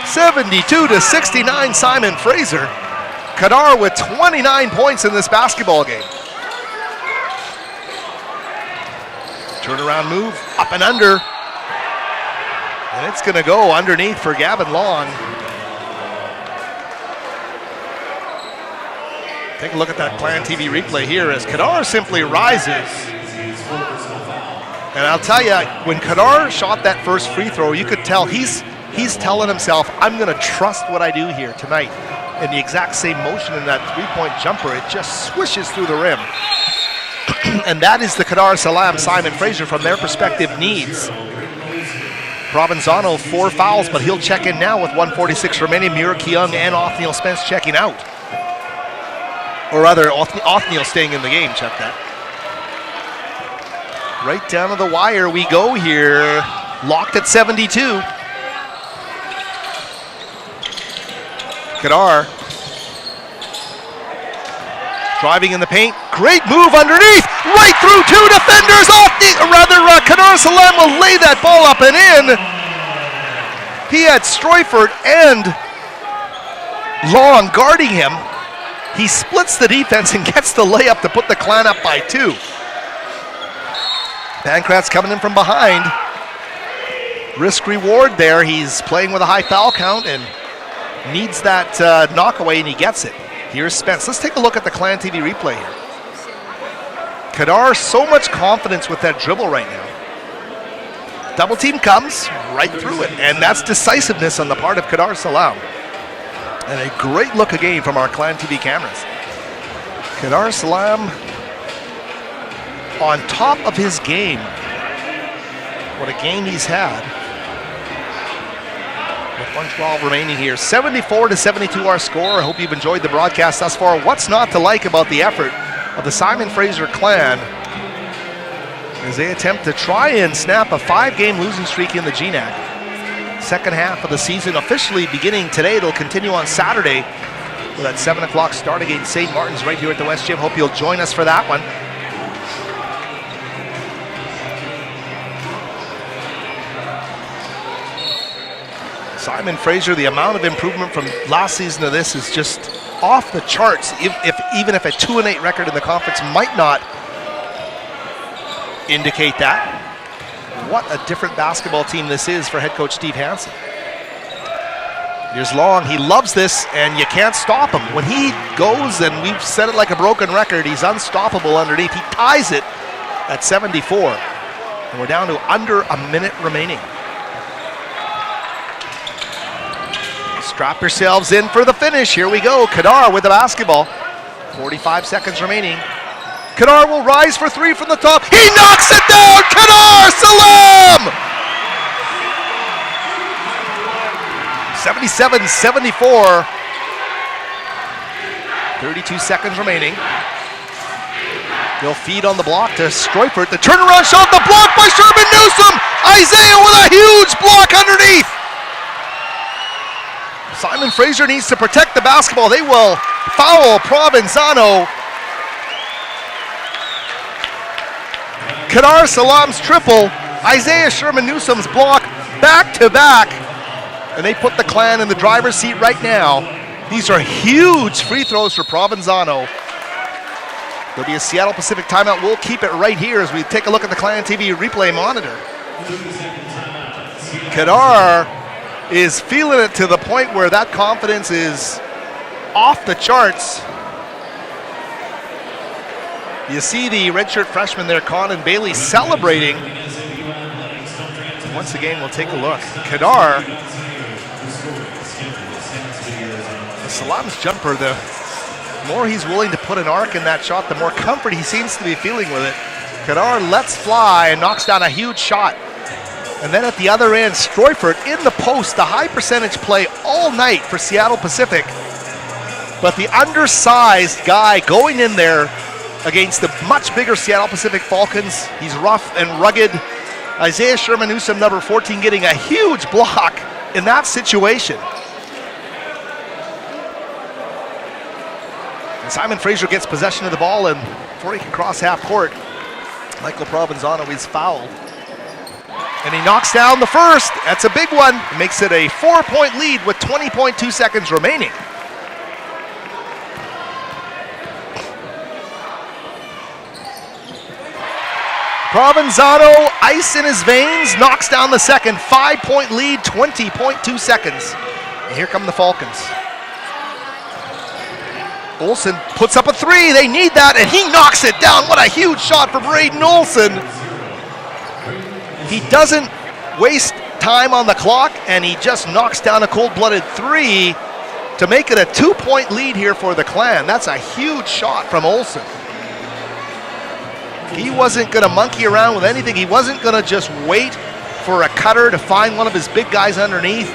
72-69 Simon Fraser. Kadar with 29 points in this basketball game. Turnaround move, up and under. And it's going to go underneath for Gavin Long. Take a look at that Clan TV replay here as Kadar simply rises. And I'll tell you, when Kadar shot that first free throw, you could tell he's telling himself, I'm going to trust what I do here tonight. And the exact same motion in that 3-point jumper, it just swishes through the rim. And that is the Kadar Salam Simon Fraser, from their perspective, needs. Provenzano 4 fouls, but he'll check in now with 1:46 remaining. Mirakian and Othniel Spence checking out. Or rather, Othniel staying in the game, check that. Right down to the wire we go here. Locked at 72. Kadar driving in the paint. Great move underneath. Right through two defenders. Kadar Salam will lay that ball up and in. He had Stroyford and Long guarding him. He splits the defense and gets the layup to put the Clan up by 2. Pankratz coming in from behind. Risk reward there. He's playing with a high foul count and needs that knockaway, and he gets it. Here's Spence. Let's take a look at the Clan TV replay here. Kadar, so much confidence with that dribble right now. Double team comes right through it, and that's decisiveness on the part of Kadar Salam. And a great look again from our Clan TV cameras. Kadar Salam on top of his game. What a game he's had. With 1:12 remaining here. 74-72 our score. I hope you've enjoyed the broadcast thus far. What's not to like about the effort of the Simon Fraser Clan as they attempt to try and snap a 5-game losing streak in the GNAC. Second half of the season officially beginning today. It'll continue on Saturday with that 7 o'clock start against St. Martin's right here at the West Gym. Hope you'll join us for that one. Simon Fraser, the amount of improvement from last season to this is just off the charts. Even if a 2-8 record in the conference might not indicate that. What a different basketball team this is for head coach Steve Hansen. Here's Long. He loves this, and you can't stop him. When he goes, and we've said it like a broken record, he's unstoppable underneath. He ties it at 74. And we're down to under a minute remaining. Strap yourselves in for the finish. Here we go. Kadar with the basketball. 45 seconds remaining. Kadar will rise for 3 from the top. He knocks it down! Kadar Salam! 77-74. 32 seconds remaining. They'll feed on the block to Stroyford. The turnaround shot, the block by Sherman Newsom! Isaiah with a huge block underneath! Simon Fraser needs to protect the basketball. They will foul Provenzano. Kadar Salam's triple, Isaiah Sherman Newsom's block, back to back. And they put the Clan in the driver's seat right now. These are huge free throws for Provenzano. There'll be a Seattle Pacific timeout. We'll keep it right here as we take a look at the Clan TV replay monitor. Kadar is feeling it to the point where that confidence is off the charts. You see the redshirt freshman there, Conan Bailey, celebrating. Once again, we'll take a look. Kadar, Salam's jumper, the more he's willing to put an arc in that shot, the more comfort he seems to be feeling with it. Kadar lets fly and knocks down a huge shot. And then at the other end, Stroyford in the post, the high percentage play all night for Seattle Pacific. But the undersized guy going in there against the much bigger Seattle Pacific Falcons. He's rough and rugged. Isaiah Sherman Newsom, number 14, getting a huge block in that situation. And Simon Fraser gets possession of the ball, and before he can cross half court, Michael Provenzano is fouled. And he knocks down the first. That's a big one. It makes it a 4-point lead with 20.2 seconds remaining. Provenzano, ice in his veins, knocks down the second. 5-point lead, 20.2 seconds. And here come the Falcons. Olsen puts up a 3. They need that, and he knocks it down. What a huge shot for Braden Olsen. He doesn't waste time on the clock, and he just knocks down a cold-blooded 3 to make it a 2-point lead here for the Clan. That's a huge shot from Olsen. He wasn't going to monkey around with anything. He wasn't going to just wait for a cutter to find one of his big guys underneath.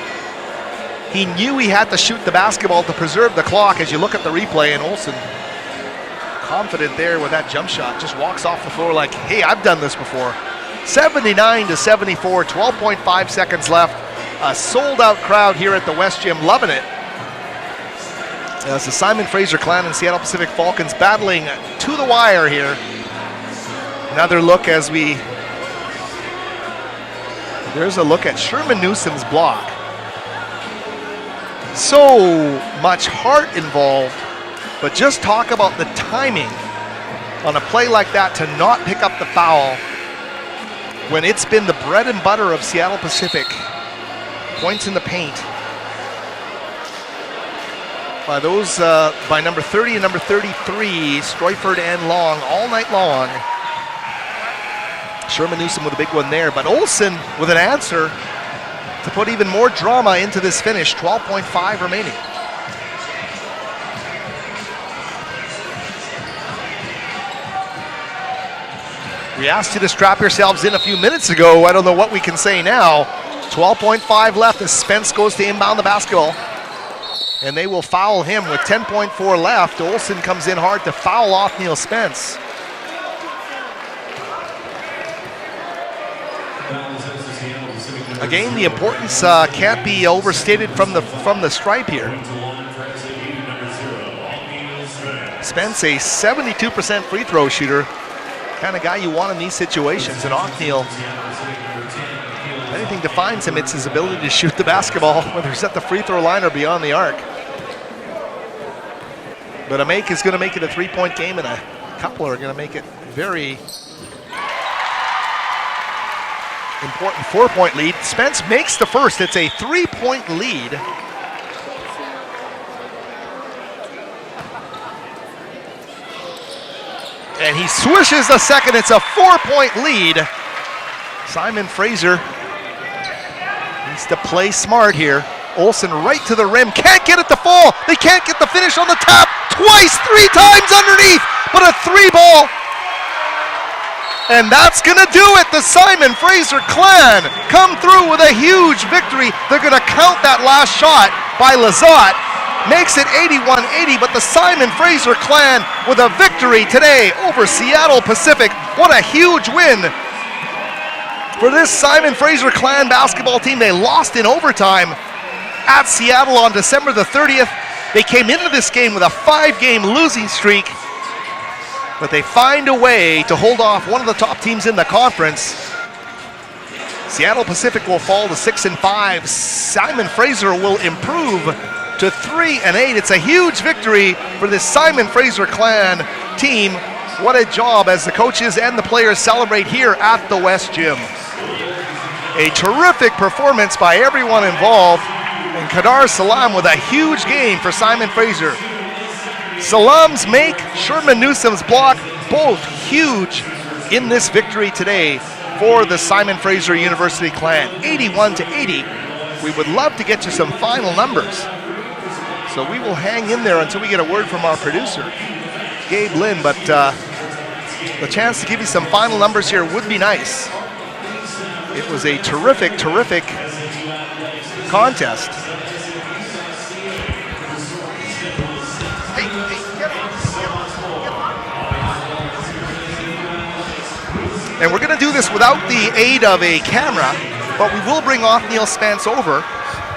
He knew he had to shoot the basketball to preserve the clock as you look at the replay, and Olsen confident there with that jump shot. Just walks off the floor like, hey, I've done this before. 79-74, 12.5 seconds left. A sold-out crowd here at the West Gym, loving it. As the Simon Fraser clan and Seattle Pacific Falcons battling to the wire here. Another look as there's a look at Sherman Newsom's block. So much heart involved, but just talk about the timing on a play like that to not pick up the foul when it's been the bread and butter of Seattle Pacific. Points in the paint by by number 30 and number 33, Stroyford and Long, all night long. Sherman Newsom with a big one there, but Olsen with an answer to put even more drama into this finish. 12.5 remaining. We asked you to strap yourselves in a few minutes ago. I don't know what we can say now. 12.5 left as Spence goes to inbound the basketball. And they will foul him with 10.4 left. Olsen comes in hard to foul off Neil Spence. Again, the importance can't be overstated from the stripe here. Spence, a 72% free throw shooter. Kind of guy you want in these situations. And Othniel, anything defines him, it's his ability to shoot the basketball, whether he's at the free throw line or beyond the arc. But Amake is going to make it a three-point game, and a couple are going to make it very important four-point lead. Spence makes the first. It's a three-point lead. And he swishes the second. It's a four-point lead. Simon Fraser needs to play smart here. Olsen right to the rim. Can't get it to fall. They can't get the finish on the tap. Twice, three times underneath. But a three ball. And that's going to do it. The Simon Fraser clan come through with a huge victory. They're going to count that last shot by Lizotte. Makes it 81-80, but the Simon Fraser clan with a victory today over Seattle Pacific. What a huge win for this Simon Fraser clan basketball team. They lost in overtime at Seattle on December the 30th. They came into this game with a 5-game losing streak, but they find a way to hold off one of the top teams in the conference. Seattle Pacific will fall to 6-5. Simon Fraser will improve to 3-8. It's a huge victory for this Simon Fraser clan team. What a job as the coaches and the players celebrate here at the West Gym. A terrific performance by everyone involved. And Kadar Salam with a huge game for Simon Fraser. Salam's make, Sherman Newsom's block, both huge in this victory today for the Simon Fraser University clan. 81-80. We would love to get you some final numbers. So we will hang in there until we get a word from our producer, Gabe Lynn, but the chance to give you some final numbers here would be nice. It was a terrific, terrific contest. And we're going to do this without the aid of a camera, but we will bring Othniel Spence over,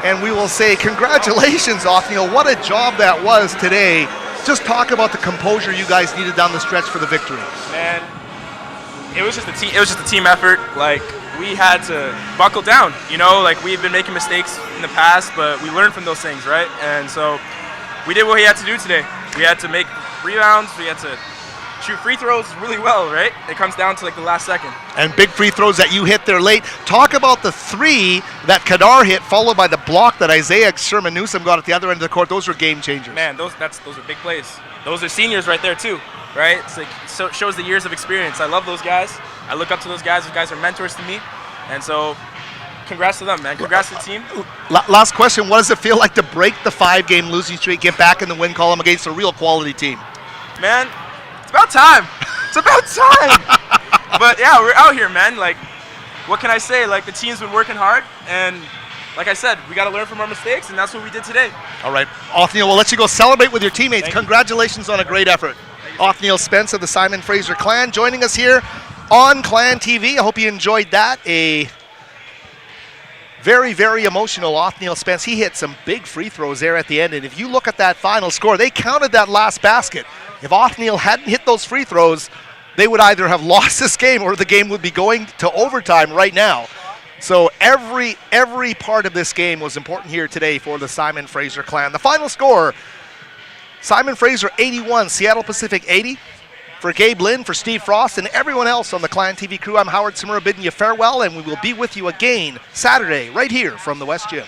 and we will say, congratulations, Othniel. What a job that was today. Just talk about the composure you guys needed down the stretch for the victory. Man, it was just a team effort. Like, we had to buckle down. You know, like, we've been making mistakes in the past, but we learned from those things, right? And so we did what we had to do today. We had to make rebounds. We had to shoot free throws really well, right? It comes down to like the last second. And big free throws that you hit there late. Talk about the three that Kadar hit, followed by the block that Isaiah Sherman Newsom got at the other end of the court. Those were game changers. Man, those are big plays. Those are seniors right there too, right? It's like, so it shows the years of experience. I love those guys. I look up to those guys. Those guys are mentors to me. And so congrats to them, man. Congrats to the team. Last question, what does it feel like to break the 5-game losing streak, get back in the win column against a real quality team? Man, it's about time. It's about time. But yeah, we're out here, man. Like, what can I say? Like, the team's been working hard, and like I said, we got to learn from our mistakes, and that's what we did today. All right, Othniel, we'll let you go celebrate with your teammates. Congratulations on a great effort. Thank Othniel Spence of the Simon Fraser clan joining us here on Clan TV. I hope you enjoyed that. A very, very emotional Othniel Spence. He hit some big free throws there at the end, and if you look at that final score, they counted that last basket. If Othniel hadn't hit those free throws, they would either have lost this game or the game would be going to overtime right now. So every part of this game was important here today for the Simon Fraser clan. The final score, Simon Fraser 81, Seattle Pacific 80. For Gabe Lynn, for Steve Frost, and everyone else on the Clan TV crew, I'm Howard Simura bidding you farewell, and we will be with you again Saturday right here from the West Gym.